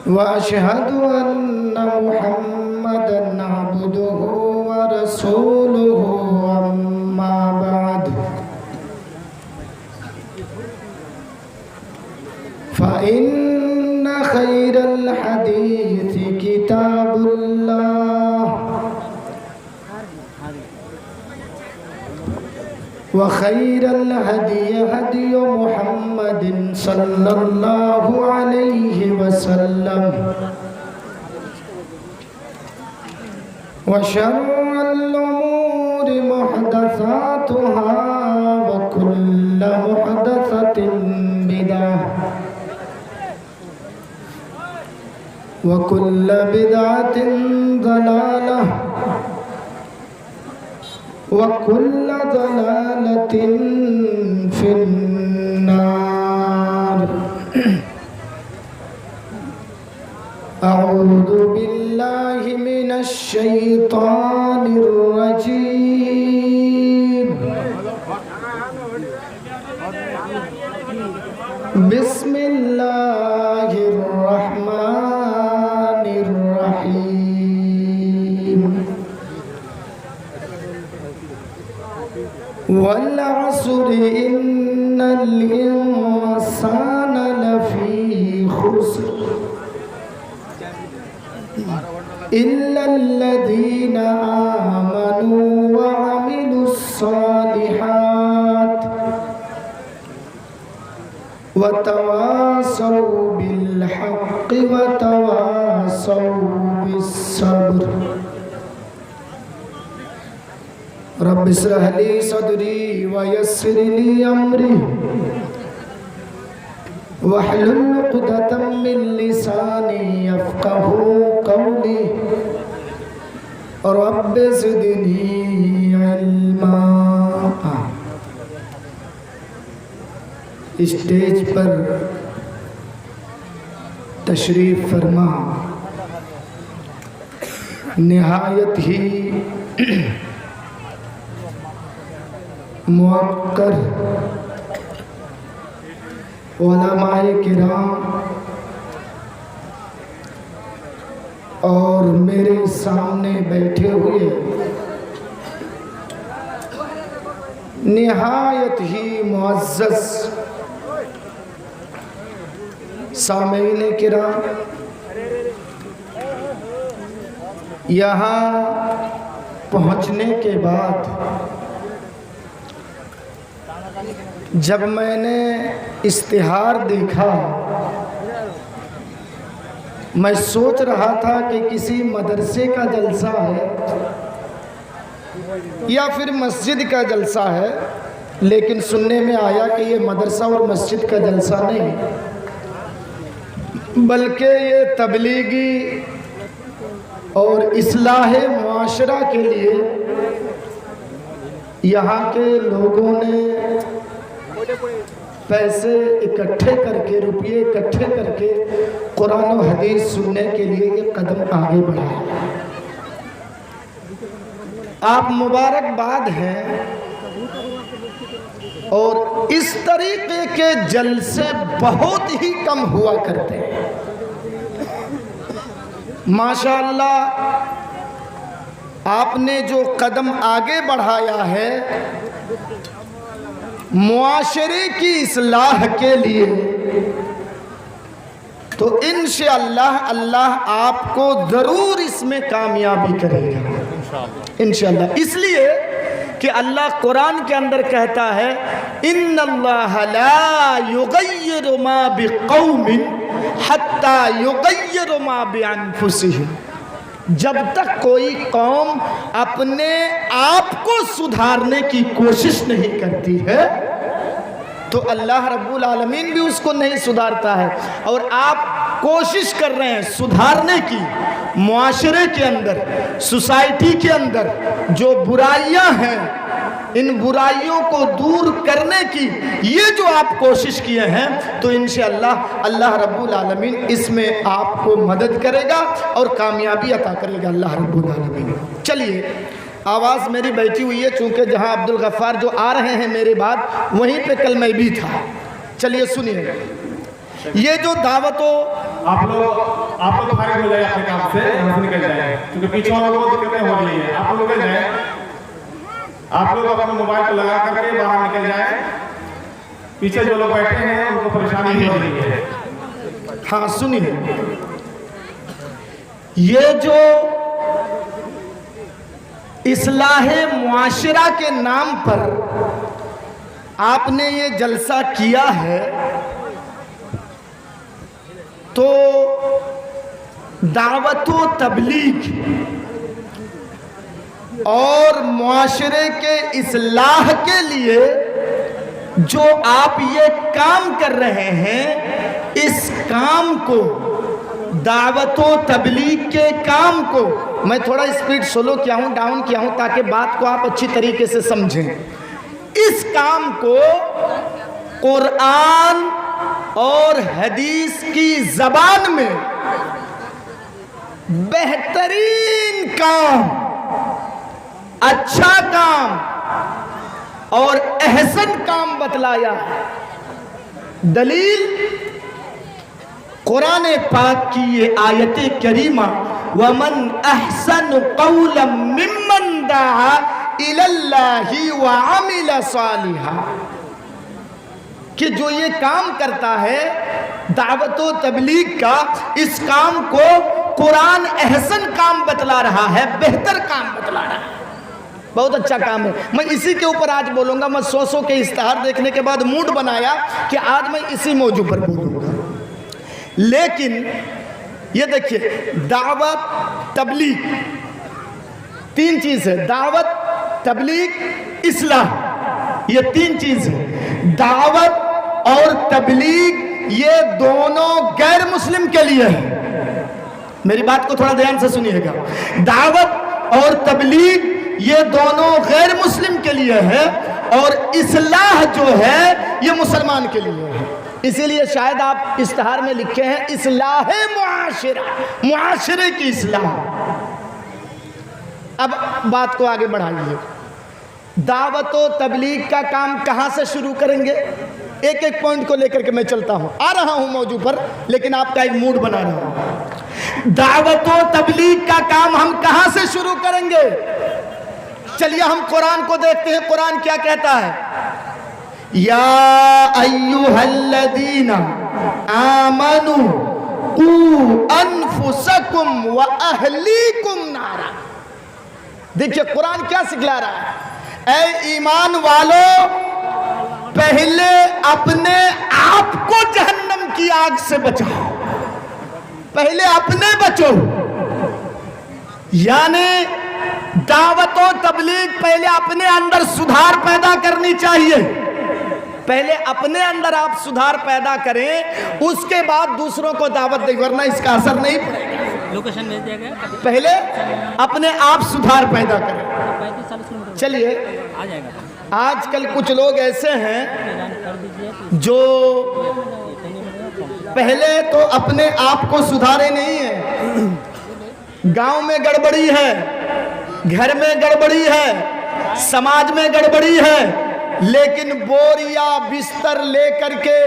وأشهد أن محمدًا عبده ورسوله أما بعد فإن خير الحديث كتاب الله وخير الهدي هدي محمد صلى الله عليه وسلم وشر الأمور محدثاتها وكل محدثة بدعة وكل بدعة ضلالة وكل ضلالة في النار أعوذ بالله من الشيطان الرجيم بسم الله الرحمن الرحيم والعصر إن الإنسان لفي خسر إلا الذين آمنوا وعملوا الصالحات وتواصوا بالحق وتواصوا بالصبر رب اشرح لي صدري ويسر لي أمري واحلل عقدة من لساني يفقهوا قولي رب زدني علما اسٹیج پر تشریف فرما نہایت ہی موقر علماء کرام اور میرے سامنے بیٹھے ہوئے نہایت ہی معزز سامعین کرام، یہاں پہنچنے کے بعد جب میں نے اشتہار دیکھا میں سوچ رہا تھا کہ کسی مدرسے کا جلسہ ہے یا پھر مسجد کا جلسہ ہے، لیکن سننے میں آیا کہ یہ مدرسہ اور مسجد کا جلسہ نہیں بلکہ یہ تبلیغی اور اصلاح معاشرہ کے لیے یہاں کے لوگوں نے پیسے اکٹھے کر کے، روپیے اکٹھے کر کے قرآن و حدیث سننے کے لیے یہ قدم آگے بڑھائے۔ آپ مبارکباد ہیں، اور اس طریقے کے جلسے بہت ہی کم ہوا کرتے ہیں۔ ماشاءاللہ آپ نے جو قدم آگے بڑھایا ہے معاشرے کی اصلاح کے لیے، تو انشاءاللہ اللہ آپ کو ضرور اس میں کامیابی کرے گا انشاءاللہ۔ اس لیے کہ اللہ قرآن کے اندر کہتا ہے ان اللہ لا یغیر ما بقوم حتی یغیر ما بانفسہم، جب تک کوئی قوم اپنے آپ کو سدھارنے کی کوشش نہیں کرتی ہے تو اللہ رب العالمین بھی اس کو نہیں سدھارتا ہے۔ اور آپ کوشش کر رہے ہیں سدھارنے کی، معاشرے کے اندر، سوسائٹی کے اندر جو برائیاں ہیں ان برائیوں کو دور کرنے کی یہ جو آپ کوشش کیے ہیں تو انشاءاللہ اللہ رب العالمین اس میں آپ کو مدد کرے گا اور کامیابی عطا کرے گا اللہ رب العالمین۔ چلیے آواز میری بیٹھی ہوئی ہے، چونکہ جہاں عبدالغفار جو آ رہے ہیں میرے بعد وہیں پہ کل میں بھی تھا۔ چلیے سنیے، یہ جو دعوت و آپ لوگ آپ لوگ فارغ ہو جائے اپنے کام سے، یہاں سے نکل جائے، کیونکہ پیچھے والوں کو دقتیں ہو رہی ہیں. آپ لوگ نکل جائیں، آپ لوگ اپنے موبائل کو لگا کر کے باہر نکل جائیں. پیچھے جو لوگ بیٹھے ہیں ان کو پریشانی ہو رہی ہے. ہاں سنیے، یہ جو اصلاح معاشرہ کے نام پر آپ نے یہ جلسہ کیا ہے، تو دعوت و تبلیغ اور معاشرے کے اصلاح کے لیے جو آپ یہ کام کر رہے ہیں، اس کام کو، دعوت و تبلیغ کے کام کو، میں تھوڑا اسپیڈ سلو کیا ہوں، ڈاؤن کیا ہوں تاکہ بات کو آپ اچھی طریقے سے سمجھیں. اس کام کو قرآن اور حدیث کی زبان میں بہترین کام، اچھا کام اور احسن کام بتلایا. دلیل قرآن پاک کی یہ آیت کریمہ، وَمَنْ أَحْسَنُ قَوْلًا مِّمَّنْ دَعَا إِلَى اللَّهِ وَعَمِلَ صَالِحًا، کہ جو یہ کام کرتا ہے دعوت و تبلیغ کا، اس کام کو قرآن احسن کام بتلا رہا ہے، بہتر کام بتلا رہا ہے، بہت اچھا کام ہے. میں اسی کے اوپر آج بولوں گا. میں سو کے اشتہار دیکھنے کے بعد موڈ بنایا کہ آج میں اسی موضوع پر بولوں گا. لیکن یہ دیکھیے، دعوت تبلیغ تین چیز ہے، دعوت تبلیغ اصلاح، یہ تین چیز ہے. دعوت اور تبلیغ یہ دونوں غیر مسلم کے لیے ہے. میری بات کو تھوڑا دھیان سے سنیے گا. دعوت اور تبلیغ یہ دونوں غیر مسلم کے لیے ہے، اور اصلاح جو ہے یہ مسلمان کے لیے ہے. اسی لیے شاید آپ اشتہار میں لکھے ہیں اصلاح معاشرہ، معاشرے کی اصلاح. اب بات کو آگے بڑھائیے. دعوت و تبلیغ کا کام کہاں سے شروع کریں گے؟ ایک ایک پوائنٹ کو لے کر کے میں چلتا ہوں، آ رہا ہوں موضوع پر، لیکن آپ کا ایک موڈ بنا رہا ہوں. دعوت و تبلیغ کا کام ہم کہاں سے شروع کریں گے؟ چلیے ہم قرآن کو دیکھتے ہیں. قرآن کیا کہتا ہے؟ یا ایھا الذین آمنوا قوا انفسکم واہلیکم نارا. دیکھیے قرآن کیا سکھلا رہا ہے؟ اے ایمان والو، پہلے اپنے آپ کو جہنم کی آگ سے بچاؤ، پہلے اپنے بچو. یعنی دعوت و تبلیغ پہلے اپنے اندر سدھار پیدا کرنی چاہیے. پہلے اپنے اندر آپ سدھار پیدا کریں، اس کے بعد دوسروں کو دعوت دیں، ورنہ اس کا اثر نہیں پڑے گا. لوکیشن بھیج دیا گیا. پہلے اپنے آپ سدھار پیدا کریں. چلیے آج کل کچھ لوگ ایسے ہیں جو پہلے تو اپنے آپ کو سدھارے نہیں ہیں. گاؤں میں گڑبڑی ہے، گھر میں گڑبڑی ہے، سماج میں گڑبڑی ہے، لیکن بوریا بستر لے کر کے،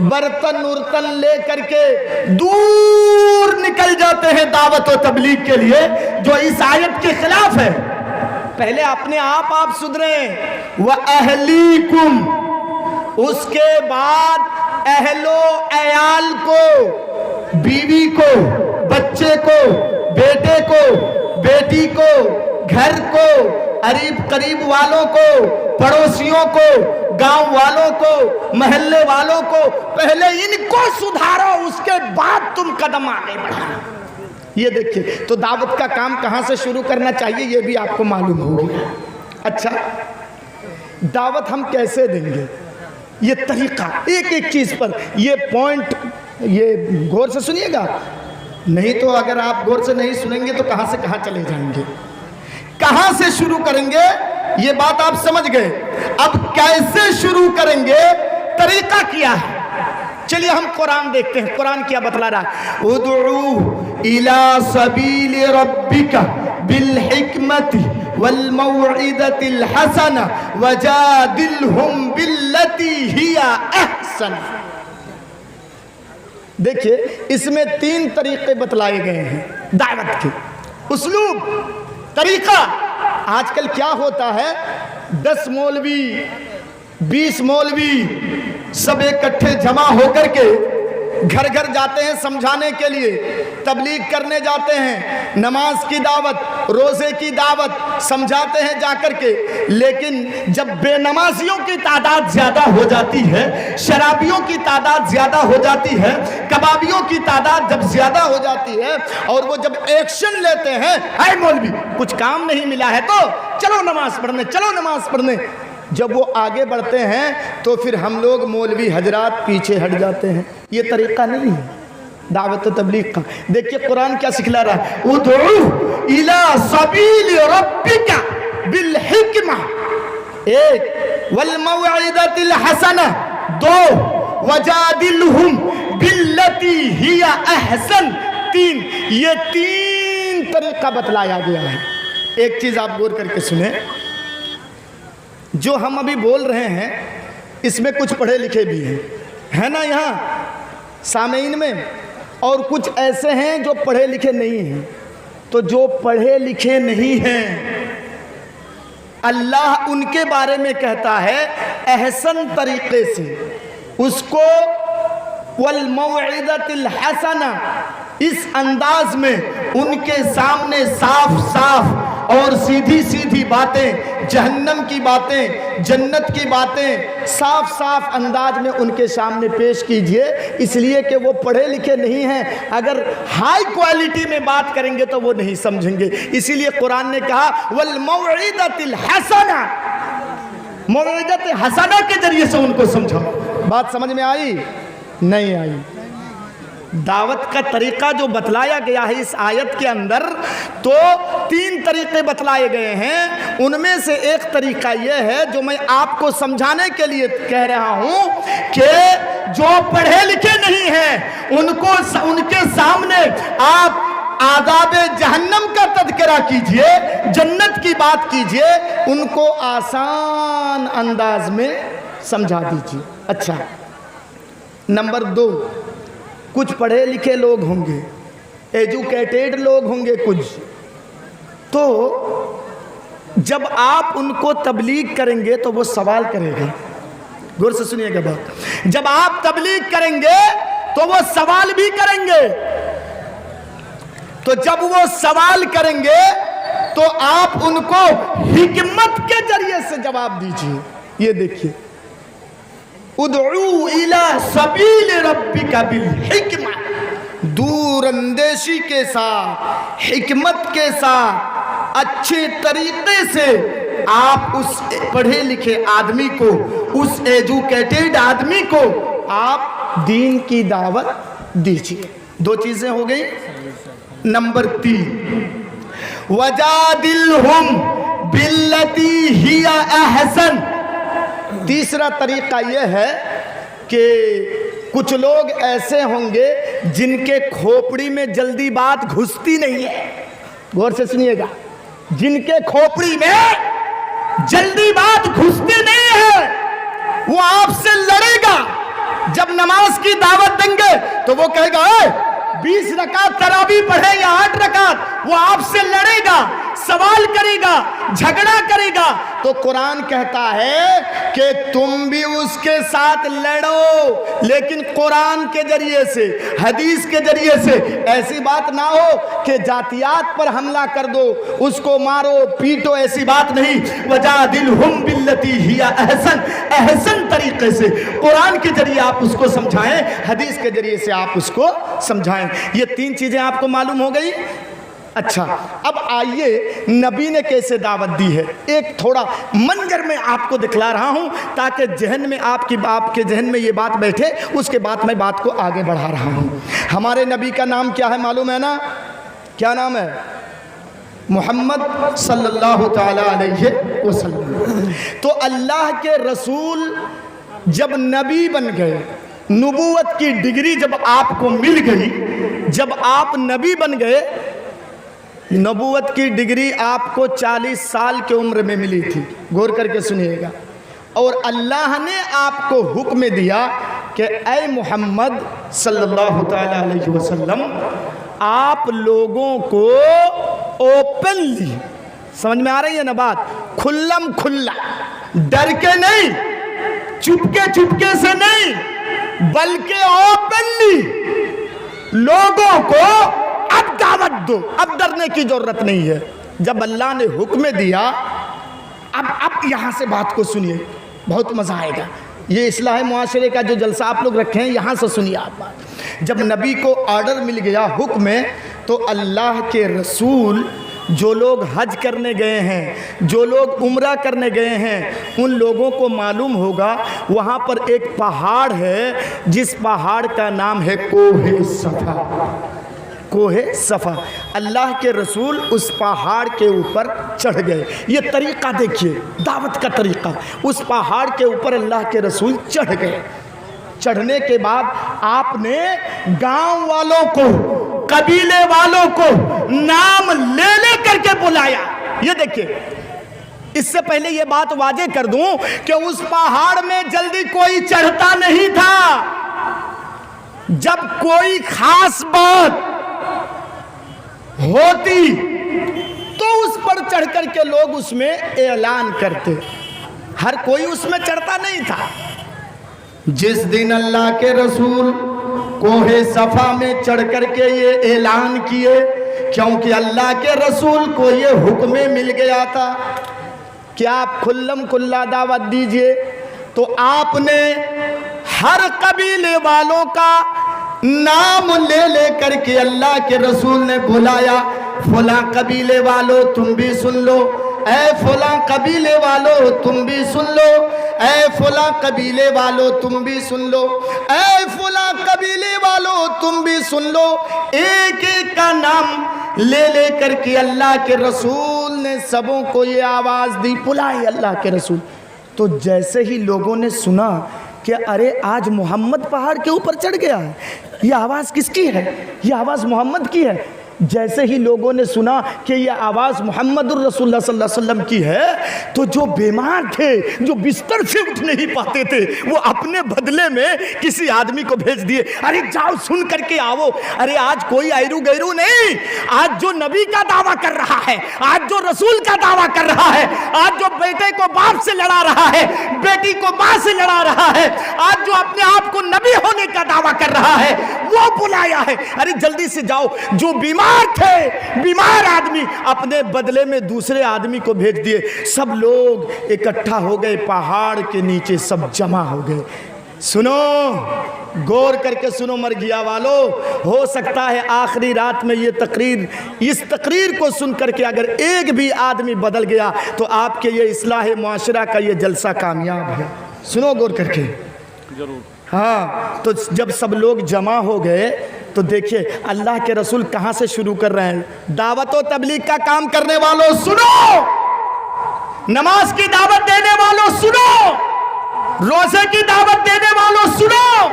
برتن ارتن لے کر کے دور نکل جاتے ہیں دعوت و تبلیغ کے لیے، جو اس آیت کے خلاف ہے. پہلے اپنے آپ سدھریں. وَأَهْلِيكُمْ، اس کے بعد اہل و عیال کو، بیوی کو، بچے کو، بیٹے کو، بیٹی کو، گھر کو، قریب قریب والوں کو، پڑوسیوں کو، گاؤں والوں کو، محلے والوں کو، پہلے ان کو سدھارو، اس کے بعد تم قدم آگے بڑھانا. یہ دیکھیے تو دعوت کا کام کہاں سے شروع کرنا چاہیے یہ بھی آپ کو معلوم ہوگی. اچھا دعوت ہم کیسے دیں گے؟ یہ طریقہ ایک ایک چیز پر، یہ پوائنٹ یہ غور سے سنیے گا، نہیں تو اگر آپ غور سے نہیں سنیں گے تو کہاں سے کہاں چلے جائیں گے. کہاں سے شروع کریں گے یہ بات آپ سمجھ گئے. اب کیسے شروع کریں گے، طریقہ کیا ہے؟ چلیے ہم قرآن دیکھتے ہیں. قرآن کیا بتلا رہا ہے؟ ادعو الی سبیل ربک بالحکمت والموعظۃ الحسنہ وجادلہم باللتی ہی احسن. देखिए इसमें 3 तरीके बतलाए गए हैं दावत के, उसलूब, तरीका। आजकल क्या होता है, 10 मौलवी 20 मौलवी सब इकट्ठे जमा होकर के घर घर जाते हैं समझाने के लिए, तबलीग करने जाते हैं, नमाज की दावत, रोज़े की दावत समझाते हैं जाकर के। लेकिन जब बेनमाजियों की तादाद ज़्यादा हो जाती है, शराबियों की तादाद ज़्यादा हो जाती है, कबाबियों की तादाद जब ज़्यादा हो जाती है और वो जब एक्शन लेते हैं, ऐ मौलवी कुछ काम नहीं मिला है तो चलो नमाज पढ़ने, चलो नमाज पढ़ने, जब वो आगे बढ़ते हैं तो फिर हम लोग मौलवी हजरात पीछे हट जाते हैं। ये तरीका नहीं है दावत तबलीग का। देखिए कुरान क्या सिखला रहा है, उदउ इला सबील रब्बिका बिल हिकमा, 1 वल मौइदतिल हसना, 2 वजादिलहुम बिल्लती हिया अहसन, 3 ये 3 तरीका बतलाया गया है। एक चीज आप गौर करके सुने, जो हम अभी बोल रहे हैं इसमें कुछ पढ़े लिखे भी हैं, है ना यहाँ सामीन में, और कुछ ऐसे हैं जो पढ़े लिखे नहीं हैं। तो जो पढ़े लिखे नहीं हैं अल्लाह उनके बारे में कहता है एहसन तरीके से, उसको वल मौइदतिल हसना, इस अंदाज में उनके सामने साफ साफ और सीधी सीधी बातें, जहन्नम की बातें, जन्नत की बातें साफ साफ अंदाज में उनके सामने पेश कीजिए, इसलिए कि वो पढ़े लिखे नहीं हैं। अगर हाई क्वालिटी में बात करेंगे तो वो नहीं समझेंगे। इसीलिए कुरान ने कहा वल मौइदतिल हसना, मौइदत हसना के जरिए से उनको समझाओ। बात समझ में आई? नहीं आई। दावत का तरीका जो बतलाया गया है इस आयत के अंदर, तो 3 तरीके बतलाए गए हैं। उनमें से एक तरीका यह है जो मैं आपको समझाने के लिए कह रहा हूं कि जो पढ़े लिखे नहीं हैं उनको, उनके सामने आप आदाबे जहन्नम का तज़किरा कीजिए, जन्नत की बात कीजिए, उनको आसान अंदाज में समझा दीजिए। अच्छा, नंबर 2, कुछ पढ़े लिखे लोग होंगे, एजुकेटेड लोग होंगे कुछ, तो जब आप उनको तबलीग करेंगे तो वो सवाल करेंगे। गौर से सुनिएगा बात, जब आप तबलीग करेंगे तो वो सवाल भी करेंगे। तो जब वो सवाल करेंगे तो आप उनको हिकमत के जरिए से जवाब दीजिए। ये देखिए, उदउ इला सबील रब्बिका बिल हिकमा, दूर अंदेशी के साथ, हिकमत के साथ, अच्छे तरीके से आप उस पढ़े लिखे आदमी को, उस एजुकेटेड आदमी को आप दीन की दावत दीजिए। 2 चीजें हो गई। नंबर 3, वजादिलहुम बिल्लती हिया अहसन, तीसरा तरीका यह है कि कुछ लोग ऐसे होंगे जिनके खोपड़ी में जल्दी बात घुसती नहीं है। गौर से सुनिएगा, जिनके खोपड़ी में जल्दी बात घुसती नहीं है, वो आपसे लड़ेगा। जब नमाज की दावत देंगे तो वो कहेगा 20 रकात तरावी पढ़े या 8 रकात, वो आपसे लड़ेगा, सवाल करेगा, झगड़ा करेगा। तो कुरान कहता है कि तुम भी उसके साथ लड़ो, लेकिन कुरान के जरिए से, हदीस के जरिए से। ऐसी बात ना हो कि जातियात पर हमला कर दो, उसको मारो पीटो, ऐसी बात नहीं। वजादिलहुम बिल्लती हिया अहसन, अहसन तरीके से कुरान के जरिए आप उसको समझाएं, हदीस के जरिए से आप उसको समझाएं। ये 3 चीजें आपको मालूम हो गई। अच्छा, अब आइए नबी ने कैसे दावत दी है, एक थोड़ा मंजर में आपको दिखला रहा हूं ताकि जहन में आपके जहन में ये बात बैठे। उसके बाद मैं बात को आगे बढ़ा रहा हूं। हमारे नबी का नाम क्या है मालूम है ना? क्या नाम है? मोहम्मद सल्लल्लाहु ताला अलैहि वसल्लम। तो अल्लाह के रसूल जब नबी बन गए, नबूवत की डिग्री जब आपको मिल गई, जब आप नबी बन गए, नबूवत की डिग्री आपको 40 साल की उम्र में मिली थी। गौर करके सुनिएगा। और अल्लाह ने आपको हुक्म दिया کہ اے محمد صلی اللہ تعالیٰ علیہ وسلم آپ لوگوں کو اوپنلی، سمجھ میں آ رہی ہے نا بات، کھلم کھلا، ڈر کے نہیں، چپکے سے نہیں، بلکہ اوپنلی لوگوں کو اب دعوت دو، اب ڈرنے کی ضرورت نہیں ہے۔ جب اللہ نے حکم دیا، اب یہاں سے بات کو سنیے، بہت مزہ آئے گا۔ یہ اصلاح معاشرے کا جو جلسہ آپ لوگ رکھے ہیں، یہاں سے سنیے آپ بات۔ جب نبی کو آرڈر مل گیا، حکم ہے، تو اللہ کے رسول جو لوگ حج کرنے گئے ہیں، جو لوگ عمرہ کرنے گئے ہیں، ان لوگوں کو معلوم ہوگا وہاں پر ایک پہاڑ ہے جس پہاڑ کا نام ہے کوہ صفا۔ کوہ صفا، اللہ کے رسول اس پہاڑ کے اوپر چڑھ گئے۔ یہ طریقہ دیکھیے، دعوت کا طریقہ۔ اس پہاڑ کے اوپر اللہ کے رسول چڑھ گئے۔ چڑھنے کے بعد آپ نے گاؤں والوں کو، قبیلے والوں کو نام لے لے کر کے بلایا۔ یہ دیکھیے، اس سے پہلے یہ بات واضح کر دوں کہ اس پہاڑ میں جلدی کوئی چڑھتا نہیں تھا۔ جب کوئی خاص بات ہوتی تو اس پر چڑھ کر کے لوگ اس میں اعلان کرتے، ہر کوئی اس میں چڑھتا نہیں تھا۔ جس دن اللہ کے رسول کوہ صفا میں چڑھ کر کے یہ اعلان کیے، کیونکہ اللہ کے رسول کو یہ حکم مل گیا تھا کہ آپ کھلم کھلا دعوت دیجئے، تو آپ نے ہر قبیلے والوں کا نام لے لے کر کے اللہ کے رسول نے بلایا۔ فلاں قبیلے والو تم بھی سن لو، اے فلاں قبیلے والو تم بھی سن لو، اے فلاں قبیلے والو تم بھی سن لو، اے فلاں قبیلے والو تم بھی سن لو۔ ایک ایک کا نام لے لے کر کے اللہ کے رسول نے سبوں کو یہ آواز دی، بلائے اللہ کے رسول۔ تو جیسے ہی لوگوں نے سنا کہ ارے آج محمد پہاڑ کے اوپر چڑھ گیا ہے، یہ آواز کس کی ہے؟ یہ آواز محمد کی ہے۔ جیسے ہی لوگوں نے سنا کہ یہ آواز محمد الرسول اللہ صلی اللہ علیہ وسلم کی ہے، تو جو بیمار تھے، جو بستر سے اٹھ نہیں پاتے تھے، وہ اپنے بدلے میں کسی آدمی کو بھیج دیے، ارے جاؤ سن کر کے آؤ۔ ارے آج کوئی ایرو گیرو نہیں، آج جو نبی کا دعویٰ کر رہا ہے، آج جو رسول کا دعویٰ کر رہا ہے، آج جو بیٹے کو باپ سے لڑا رہا ہے، بیٹی کو ماں سے لڑا رہا ہے، آج جو اپنے آپ کو نبی ہونے کا دعویٰ کر رہا ہے، وہ بلایا ہے۔ ارے جلدی سے جاؤ، جو بیمار تھے، بیمار آدمی اپنے بدلے میں دوسرے آدمی کو بھیج دیے۔ سب لوگ اکٹھا ہو گئے، پہاڑ کے نیچے سب جمع ہو گئے۔ سنو، غور کر کے سنو مرگیا والو، ہو سکتا ہے آخری رات میں اس تقریر کو سن کر کے اگر ایک بھی آدمی بدل گیا تو آپ کے یہ اصلاح معاشرہ کا یہ جلسہ کامیاب ہے۔ سنو غور کر کے ضرور۔ ہاں، تو جب سب لوگ جمع ہو گئے تو دیکھیے اللہ کے رسول کہاں سے شروع کر رہے ہیں۔ دعوت و تبلیغ کا کام کرنے والوں سنو، نماز کی دعوت دینے والوں سنو، روزے کی دعوت دینے والوں سنو،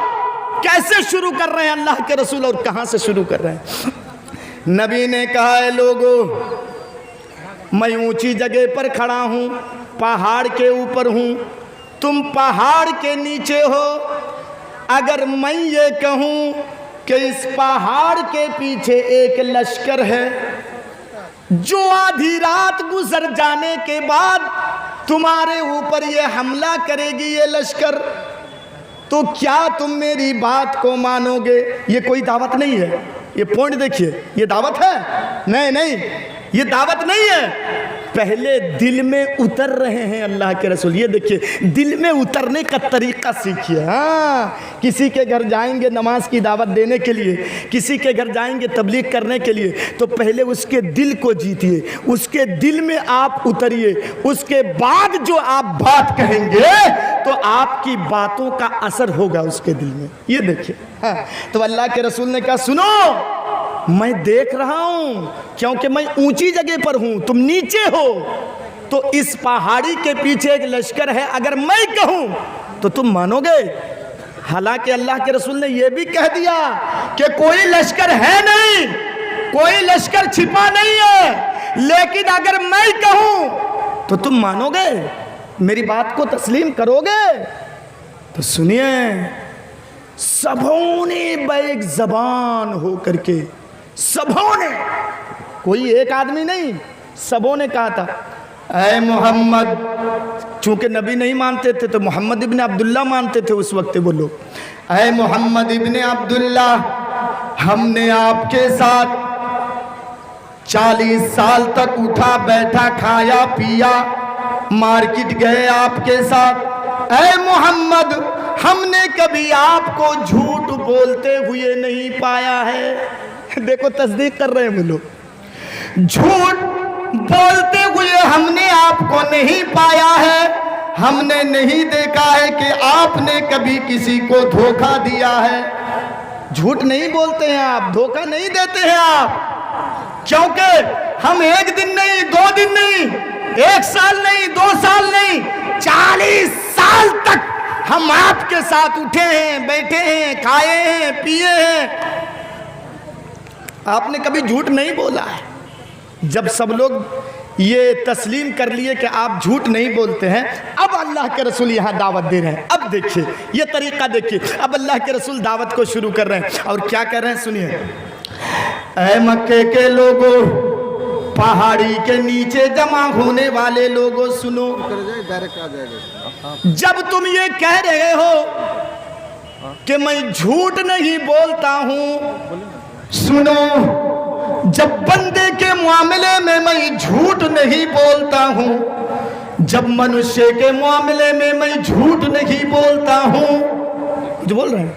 کیسے شروع کر رہے ہیں اللہ کے رسول اور کہاں سے شروع کر رہے ہیں۔ نبی نے کہا ہے لوگو، میں اونچی جگہ پر کھڑا ہوں، پہاڑ کے اوپر ہوں، تم پہاڑ کے نیچے ہو۔ اگر میں یہ کہوں کہ اس پہاڑ کے پیچھے ایک لشکر ہے جو آدھی رات گزر جانے کے بعد تمہارے اوپر یہ حملہ کرے گی یہ لشکر، تو کیا تم میری بات کو مانو گے؟ یہ کوئی دعوت نہیں ہے، یہ پوائنٹ دیکھیے، یہ دعوت ہے؟ نہیں، یہ دعوت نہیں ہے۔ پہلے دل میں اتر رہے ہیں اللہ کے رسول۔ یہ دیکھیے، دل میں اترنے کا طریقہ سیکھیے۔ ہاں، کسی کے گھر جائیں گے نماز کی دعوت دینے کے لیے، کسی کے گھر جائیں گے تبلیغ کرنے کے لیے، تو پہلے اس کے دل کو جیتیے، اس کے دل میں آپ اتریے، اس کے بعد جو آپ بات کہیں گے تو آپ کی باتوں کا اثر ہوگا اس کے دل میں۔ یہ دیکھیے، ہاں، تو اللہ کے رسول نے کہا سنو، میں دیکھ رہا ہوں کیونکہ میں اونچی جگہ پر ہوں، تم نیچے ہو، تو اس پہاڑی کے پیچھے ایک لشکر ہے، اگر میں کہوں تو تم مانو گے؟ حالانکہ اللہ کے رسول نے یہ بھی کہہ دیا کہ کوئی لشکر ہے نہیں، کوئی لشکر چھپا نہیں ہے، لیکن اگر میں کہوں تو تم مانو گے، میری بات کو تسلیم کرو گے؟ تو سنیے، सबों ने बैक जबान हो करके, सबों ने, कोई एक आदमी नहीं, सबों ने कहा था ऐ मोहम्मद, चूंकि नबी नहीं मानते थे तो मोहम्मद इब्न अब्दुल्ला मानते थे उस वक्त वो लोग, ऐ मोहम्मद इब्न अब्दुल्ला, हमने आपके साथ 40 साल तक उठा बैठा खाया पिया, मार्केट गए आपके साथ, ऐ मोहम्मद हमने कभी आपको झूठ बोलते हुए नहीं पाया है। देखो तस्दीक कर रहे हैं वो लोग, झूठ बोलते हुए हमने आपको नहीं पाया है, हमने नहीं देखा है कि आपने कभी किसी को धोखा दिया है। झूठ नहीं बोलते हैं आप, धोखा नहीं देते हैं आप, क्योंकि हम एक दिन नहीं, 2 दिन नहीं, 1 साल नहीं, 2 साल नहीं, 40 साल तक हम आपके साथ उठे हैं, बैठे हैं, खाए हैं, पिए हैं, आपने कभी झूठ नहीं बोला है। जब सब लोग ये तस्लीम कर लिए कि आप झूठ नहीं बोलते हैं, अब अल्लाह के रसूल यहाँ दावत दे रहे हैं। अब देखिए ये तरीका देखिए, अब अल्लाह के रसूल दावत को शुरू कर रहे हैं और क्या कह रहे हैं सुनिए। ऐ मक्के के लोगों, पहाड़ी के नीचे जमा होने वाले लोगों सुनो, जब तुम ये कह रहे हो कि मैं झूठ नहीं बोलता हूं, सुनो, जब बंदे के मामले में मैं झूठ नहीं बोलता हूं, जब मनुष्य के मामले में मैं झूठ नहीं बोलता हूं, जो बोल रहे हैं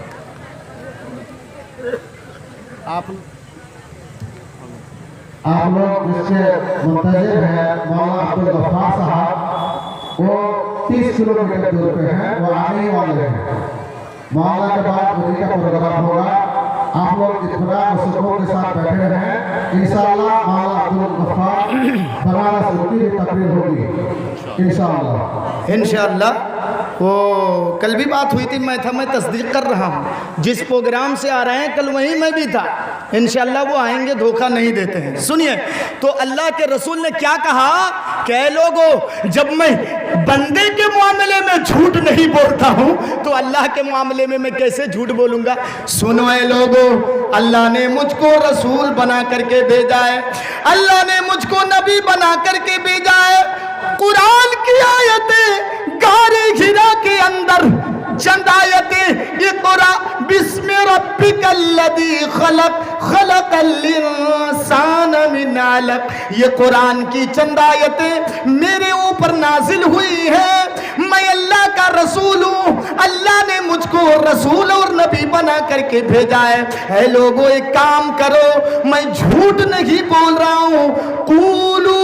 आप लोग जिससे मुंतज़िर हैं मौलाना अब्दुल गफ्फार साहब, वो 30 किलोमीटर दूर पे हैं, वो आने ही वाले हैं। मौलाना के बाद उन्हीं का प्रोग्राम होगा। आप लोग इत्मीनान और सुकून के साथ बैठे रहें। इंशाअल्लाह मौलाना अब्दुल गफ्फार बनारस उनकी भी तकरीर होगी इंशाअल्लाह। वो कल भी बात हुई थी, मैं तस्दीक कर रहा हूँ, जिस प्रोग्राम से आ रहे हैं कल वहीं मैं भी था, इंशाअल्लाह वो आएंगे, धोखा नहीं देते हैं। सुनिए तो अल्लाह के रसूल ने क्या कहा कि लोगों, जब मैं बंदे के मामले में झूठ नहीं बोलता हूँ तो अल्लाह के मामले में मैं कैसे झूठ बोलूँगा। सुनो ऐ लोगों, अल्लाह ने मुझको रसूल बना करके भेजा है, अल्लाह ने मुझको नबी बना करके भेजा है। कुरान की आयतें गारे हिरा के अंदर चंद आयतें, इक़रा बिस्मि रब्बिकल्लज़ी खलक़ खलक़ल इंसान मिन अलक़, ये कुरान की चंद आयतें मेरे ऊपर नाजिल हुई है। मैं अल्लाह का रसूल हूँ, अल्लाह ने मुझको रसूल और नबी बना करके भेजा है। ऐ लोगों, एक काम करो, मैं झूठ नहीं बोल रहा हूँ, क़ूलू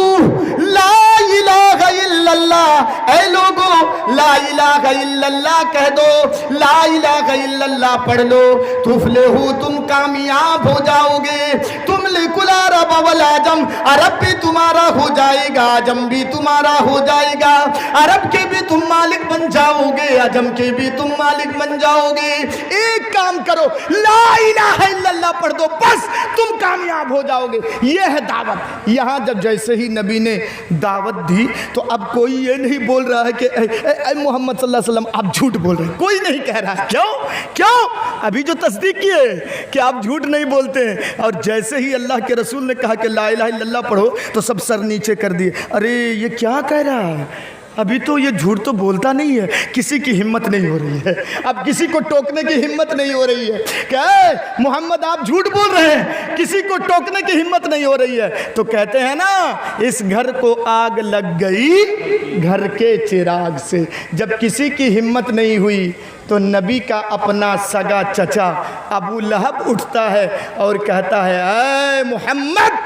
ला इलाहा इल्लल्लाह, ऐ लोगों ला इलाहा इल्लल्लाह कह दो, ला इलाहा इल्लल्लाह पढ़ लो, तुफलिहू, तुम कामयाब हो जाओगे। तुम लिकुल अरब वल अजम, अरब भी तुम्हारा हो जाएगा, अजम भी तुम्हारा हो जाएगा, अरब के भी तुम मालिक बन जाओगे, अजम के भी तुम मालिक बन जाओगे। एक काम करो, ला इलाहा इल्लल्लाह पढ़ दो, बस तुम कामयाब हो जाओगे। ये है दावत। यहाँ जब जैसे ही नबी ने दावत दी तो अब कोई ये नहीं बोल रहा है कि मोहम्मद सल्लल्लाहु अलैहि वसल्लम आप झूठ बोल रहे हैं, कोई नहीं कह रहा है। क्यों? अभी जो तस्दीक किए कि आप झूठ नहीं बोलते हैं, और जैसे ही अल्लाह के रसूल ने कहा कि ला इलाहा इल्लल्लाह पढ़ो तो सब सर नीचे कर दिए। अरे ये क्या कह रहा है, अभी तो ये झूठ तो बोलता नहीं है। किसी की हिम्मत नहीं हो रही है, अब किसी को टोकने की हिम्मत नहीं हो रही है। क्या है मोहम्मद आप झूठ बोल रहे हैं, किसी को टोकने की हिम्मत नहीं हो रही है। तो कहते हैं ना, इस घर को आग लग गई घर के चिराग से। जब किसी की हिम्मत नहीं हुई तो नबी का अपना सगा चचा अबू लहब उठता है और कहता है, ऐ मोहम्मद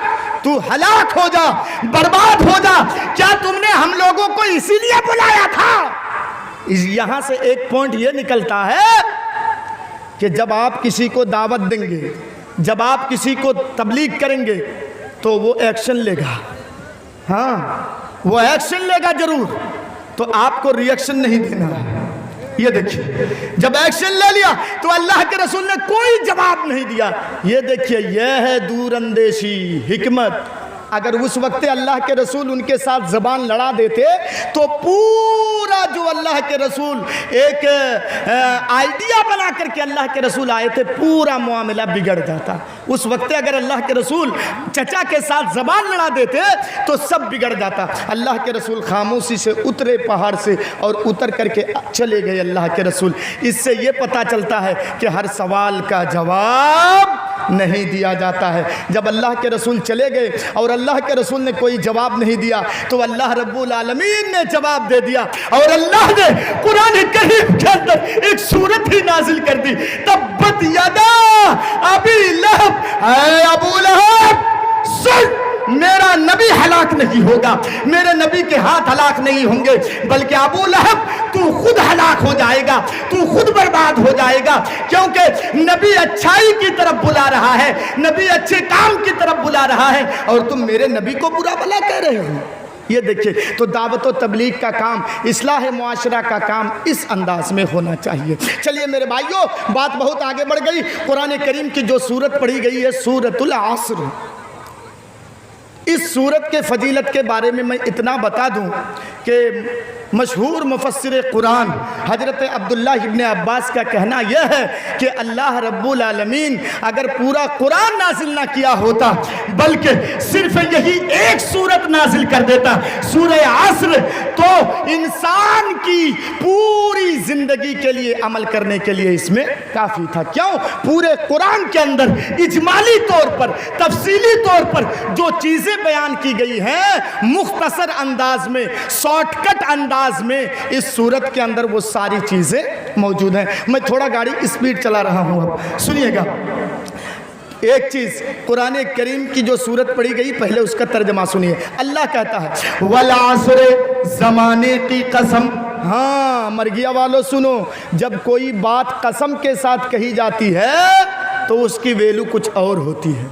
तू हलाक हो जा, बर्बाद हो जा, क्या तुमने हम लोगों को इसीलिए बुलाया था? यहाँ से एक पॉइंट ये निकलता है कि जब आप किसी को दावत देंगे, जब आप किसी को तबलीग करेंगे तो वो एक्शन लेगा। हाँ, वो एक्शन लेगा जरूर, तो आपको रिएक्शन नहीं देना है। ये देखिए, जब एक्शन ले लिया तो अल्लाह के रसूल ने कोई जवाब नहीं दिया। ये देखिए, यह है दूरअंदेशी हिकमत। अगर उस वक्त अल्लाह के रसूल उनके साथ ज़बान लड़ा देते तो पूरा जो अल्लाह के रसूल एक आइडिया बना करके अल्लाह के रसूल आए थे, पूरा मामला बिगड़ जाता। उस वक्त अगर अल्लाह के रसूल चचा के साथ ज़बान लड़ा देते तो सब बिगड़ जाता। अल्लाह के रसूल खामोशी से उतरे पहाड़ से और उतर करके चले गए अल्लाह के रसूल। इससे ये पता चलता है कि हर सवाल का जवाब नहीं दिया जाता है। जब अल्लाह के रसूल चले गए और अल्लाह के रसूल ने कोई जवाब नहीं दिया तो अल्लाह रब्बुल आलमीन ने जवाब दे दिया और अल्लाह ने कुरान करीम के अंदर एक सूरत ही नाजिल कर दी, तब्बत यदा अबी लहब, ऐ अबू लहब सुन, मेरा नबी हलाक नहीं होगा, मेरे नबी के हाथ हलाक नहीं होंगे, बल्कि अबू लहब तू खुद हलाक हो जाएगा, तू खुद बर्बाद हो जाएगा, क्योंकि नबी अच्छाई की तरफ बुला रहा है, नबी अच्छे काम की तरफ बुला रहा है और तुम मेरे नबी को बुरा भला कह रहे हो। ये देखिए, तो दावत व तबलीग का काम, इस्लाह मुआशरा का काम इस अंदाज में होना चाहिए। चलिए मेरे भाइयों, बात बहुत आगे बढ़ गई। कुरान करीम की जो सूरत पढ़ी गई है सूरतुल असर, इस सूरत के फजीलत के बारे में मैं इतना बता दूं कि मशहूर मुफस्सिर कुरान हज़रत अब्दुल्लाह इब्न अब्बास का कहना यह है कि अल्लाह रब्बुल आलमीन अगर पूरा कुरान नाजिल ना किया होता बल्कि सिर्फ यही एक सूरत नाजिल कर देता, सूरह असर, तो इंसान की पूरी ज़िंदगी के लिए अमल करने के लिए इसमें काफ़ी था। क्यों? पूरे कुरान के अंदर इजमाली तौर पर, तफसीली तौर पर जो चीज़ें बयान की गई हैं मुख्तसर अंदाज में, शॉर्टकट अंदाज में इस सूरत के अंदर वो सारी चीज़ें मौजूद हैं। मैं थोड़ा गाड़ी स्पीड चला रहा हूँ, अब सुनिएगा। एक चीज़ कुरान करीम की जो सूरत पढ़ी गई, पहले उसका तर्जमा सुनिए। अल्लाह कहता है वल असर, ज़माने की कसम। हाँ मरगिया वालों सुनो, जब कोई बात कसम के साथ कही जाती है तो उसकी वैल्यू कुछ और होती है,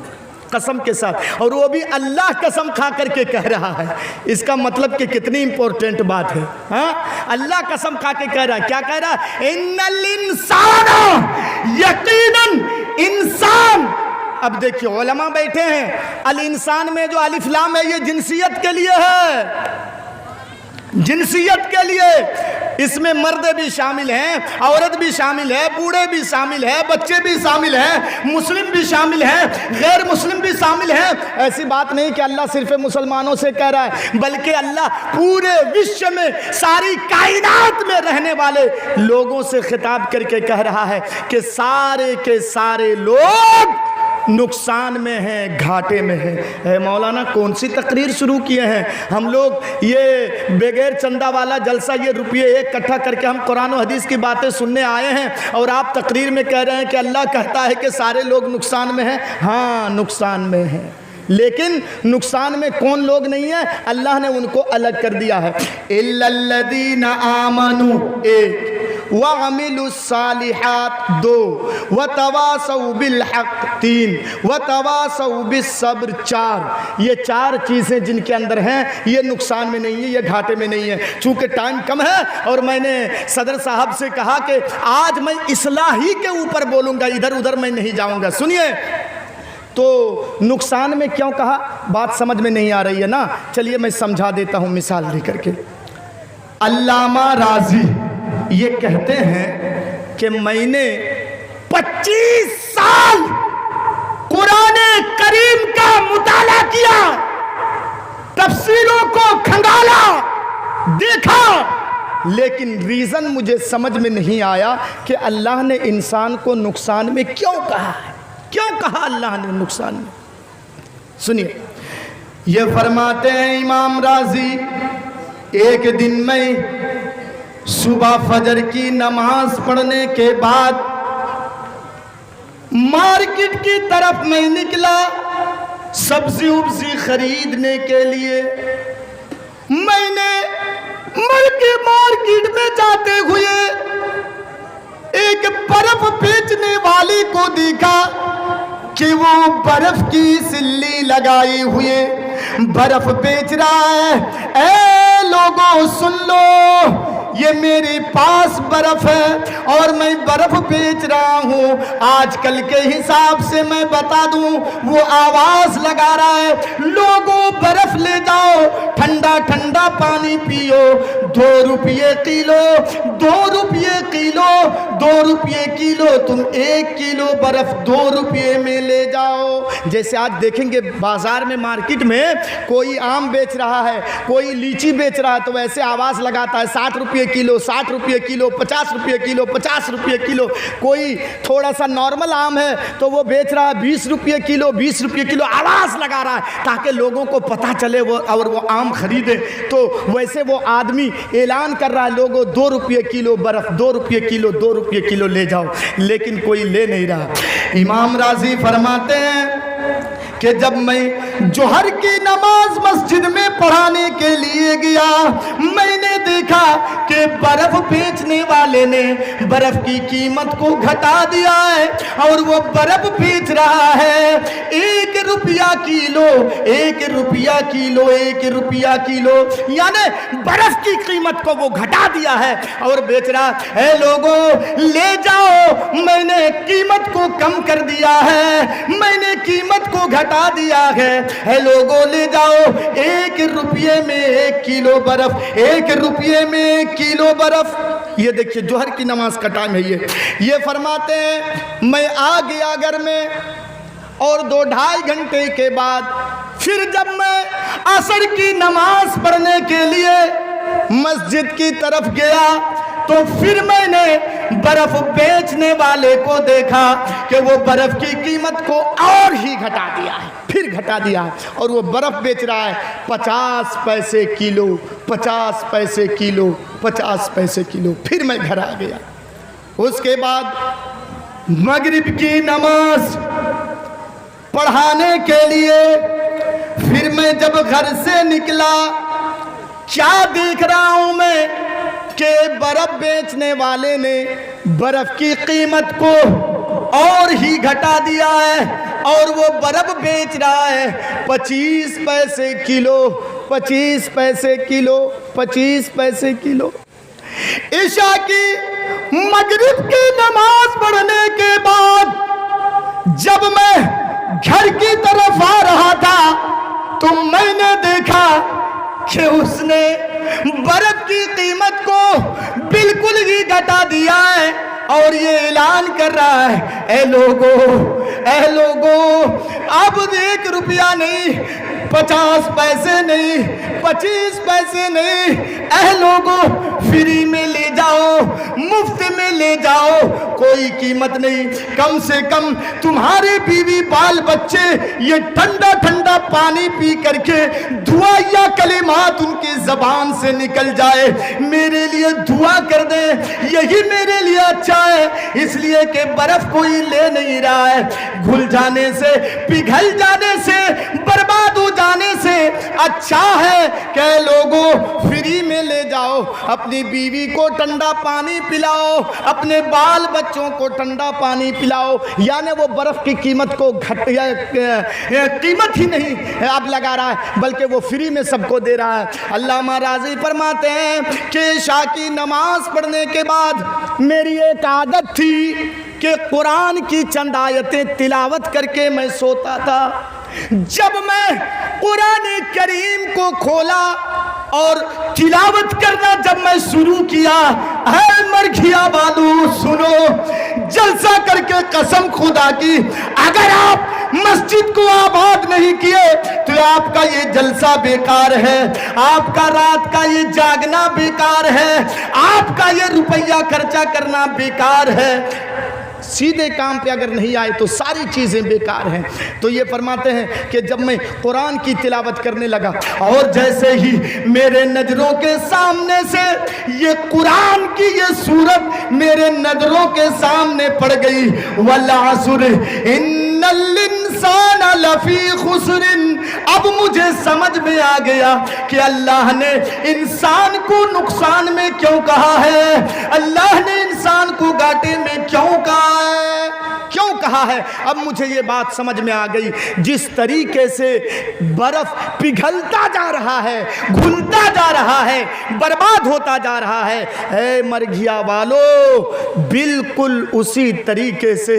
कसम के साथ, और वो भी अल्लाह कसम खा करके कह रहा है। इसका मतलब कि कितनी इंपॉर्टेंट बात है। हाँ, अल्लाह कसम खा के कह रहा है। क्या कह रहा है? इन्नल इंसान, यकीनन इंसान। अब देखिए उलमा बैठे हैं, अल इंसान में जो अलिफ लाम है ये जिनसियत के लिए है, जिनसियत के लिए। इसमें मर्द भी शामिल हैं, औरत भी शामिल है, बूढ़े भी शामिल है, बच्चे भी शामिल हैं, मुस्लिम भी शामिल हैं, गैर मुस्लिम भी शामिल हैं। ऐसी बात नहीं कि अल्लाह सिर्फ मुसलमानों से कह रहा है, बल्कि अल्लाह पूरे विश्व में सारी कायनात में रहने वाले लोगों से खिताब करके कह रहा है कि सारे के सारे लोग नुकसान में हैं, घाटे में हैं। मौलाना कौन सी तकरीर शुरू किए हैं हम लोग? ये बगैर चंदा वाला जलसा, ये रुपये एक इकट्ठा करके हम कुरान और हदीस की बातें सुनने आए हैं और आप तकरीर में कह रहे हैं कि अल्लाह कहता है कि सारे लोग नुकसान में हैं। हाँ नुकसान में हैं, लेकिन नुकसान में कौन लोग नहीं है? अल्लाह ने उनको अलग कर दिया है। इल्लल्लज़ीना आमनू, एक, व अमिलुस्सालिहात, दो, व तवासौ बिल हक़, तीन, व तवासौ बिस्सब्र, चार। ये चार चीज़ें जिनके अंदर हैं ये नुकसान में नहीं है, ये घाटे में नहीं है। चूँकि टाइम कम है और मैंने सदर साहब से कहा कि आज मैं इस्लाही के ऊपर बोलूँगा, इधर उधर मैं नहीं जाऊँगा। सुनिए, तो नुकसान में क्यों कहा? बात समझ में नहीं आ रही है ना? चलिए मैं समझा देता हूँ मिसाल दे करके। अल्लामा राजी ये कहते हैं कि मैंने 25 साल कुरान करीम का मुताला किया, तफसीरों को खंगाला, देखा, लेकिन रीज़न मुझे समझ में नहीं आया कि अल्लाह ने इंसान को नुकसान में क्यों कहा है, क्यों कहा अल्लाह ने नुकसान में। सुनिए, ये फरमाते हैं इमाम राजी, एक दिन में सुबह फजर की नमाज पढ़ने के बाद मार्केट की तरफ में निकला सब्जी उब्जी खरीदने के लिए। मैंने मार्केट में जाते हुए एक बर्फ बेचने वाली को देखा कि वो बर्फ की सिल्ली लगाए हुए बर्फ बेच रहा है। ऐ लोगों सुन लो, یہ میرے پاس برف ہے اور میں برف بیچ رہا ہوں، آج کل کے حساب سے میں بتا دوں وہ آواز لگا رہا ہے، لوگوں برف لے جاؤ، ٹھنڈا ٹھنڈا پانی پیو، 2 روپے کلو، 2 روپے کلو، 2 روپے کلو، تم 1 کلو برف 2 روپے میں لے جاؤ۔ جیسے آج دیکھیں گے بازار میں مارکیٹ میں کوئی آم بیچ رہا ہے، کوئی لیچی بیچ رہا ہے تو ویسے آواز لگاتا ہے 60 روپے کلو، 60 روپے کلو، 50 روپے کلو، 50 روپے کلو۔ کوئی تھوڑا سا نارمل آم ہے تو وہ بیچ رہا ہے 20 روپے کلو، 20 روپے کلو، آواز لگا رہا ہے تاکہ لوگوں کو پتہ چلے اور وہ آم خریدے۔ تو ویسے وہ آدمی اعلان کر رہا ہے لوگوں 2 روپے کلو برف، 2 روپے کلو، 2 روپے کلو لے جاؤ، لیکن کوئی لے نہیں رہا۔ امام راضی فرماتے ہیں کہ جب میں جوہر کی نماز مسجد میں پڑھانے کے لیے گیا، میں نے دیکھا کہ برف بیچنے والے نے برف کی قیمت کو گھٹا دیا ہے اور وہ برف بیچ رہا ہے 1 روپیہ کلو، 1 روپیہ کلو، 1 روپیہ کلو، یعنی برف کی قیمت کو وہ گھٹا دیا ہے اور بیچ رہا ہے۔ لوگوں لے جاؤ، میں نے قیمت کو کم کر دیا ہے، میں نے قیمت کو گھٹا دیا ہے، لوگوں لے جاؤ، 1 روپے میں 1 کلو برف، 1 روپے میں 1 کلو برف۔ یہ دیکھیے جوہر کی نماز کا ٹائم ہے۔ یہ فرماتے ہیں میں آ گیا گھر میں اور 2-2.5 گھنٹے کے بعد پھر جب میں عصر کی نماز پڑھنے کے لیے مسجد کی طرف گیا تو پھر میں نے برف بیچنے والے کو دیکھا کہ وہ برف کی قیمت کو اور ہی گھٹا دیا ہے، پھر گھٹا دیا ہے اور وہ برف بیچ رہا ہے 50 پیسے کلو، 50 پیسے کلو، 50 پیسے کلو۔ پھر میں گھر آ گیا۔ اس کے بعد مغرب کی نماز پڑھانے کے لیے پھر میں جب گھر سے نکلا، کیا دیکھ رہا ہوں میں کہ برف بیچنے والے نے برف کی قیمت کو اور ہی گھٹا دیا ہے اور وہ برف بیچ رہا ہے 25 پیسے کلو، 25 پیسے کلو، 25 پیسے کلو۔ عشاء کی مغرب کی نماز پڑھنے کے بعد جب میں گھر کی طرف آ رہا تھا تو میں نے دیکھا کہ اس نے برف کی قیمت کو بالکل ہی گھٹا دیا ہے اور یہ اعلان کر رہا ہے اے لوگوں اب 1 روپیہ نہیں، 50 پیسے نہیں، 25 پیسے نہیں، اے لوگوں فری میں لے جاؤ، مفت میں لے جاؤ، کوئی قیمت نہیں، کم سے کم تمہارے بیوی بال بچے یہ ٹھنڈا ٹھنڈا پانی پی کر کے دعا یا کلمات ان کی زبان سے نکل جائے، میرے لیے دعا کر دیں، یہی میرے لیے اچھا ہے، اس لیے کہ برف کوئی لے نہیں رہا ہے، گھل جانے سے، پگھل جانے سے، برباد ہو جانے سے اچھا ہے کہ لوگوں فری میں لے جاؤ، اپنی بیوی کو ٹھنڈا پانی پلاؤ، اپنے بال بچوں کو ٹھنڈا پانی پلاؤ، یعنی وہ برف کی قیمت کو قیمت ہی نہیں اب لگا رہا ہے بلکہ وہ فری میں سب کو دے رہا ہے۔ علامہ راضی فرماتے ہیں کہ عشاء کی نماز پڑھنے کے بعد میری ایک عادت تھی کہ قرآن کی چند آیتیں تلاوت کر کے میں سوتا تھا۔ جب میں قرآن کریم کو کھولا اور تلاوت کرنا جب میں شروع کیا، اے مرگھیا والو سنو، جلسہ کر کے قسم خدا کی اگر آپ مسجد کو آباد نہیں کیے تو آپ کا یہ جلسہ بیکار ہے، آپ کا رات کا یہ جاگنا بیکار ہے، آپ کا یہ روپیہ خرچہ کرنا بیکار ہے، سیدھے کام پہ اگر نہیں آئے تو ساری چیزیں بیکار ہیں۔ تو یہ فرماتے ہیں کہ جب میں قرآن کی تلاوت کرنے لگا اور جیسے ہی میرے نظروں کے سامنے سے یہ قرآن کی یہ سورت میرے نظروں کے سامنے پڑ گئی، وَالْعَصْرِ إِنَّ الْإِنسَانَ لَفِي خُسْرٍ، اب مجھے سمجھ میں آ گیا کہ اللہ نے انسان کو نقصان میں کیوں کہا ہے، اللہ نے انسان کو گھاٹے میں کیوں کہا ہے، क्यों कहा है। अब मुझे ये बात समझ में आ गई, जिस तरीके से बर्फ पिघलता जा रहा है, घुलता जा रहा है, बर्बाद होता जा रहा है, ऐ मरघिया वालों, बिल्कुल उसी तरीके से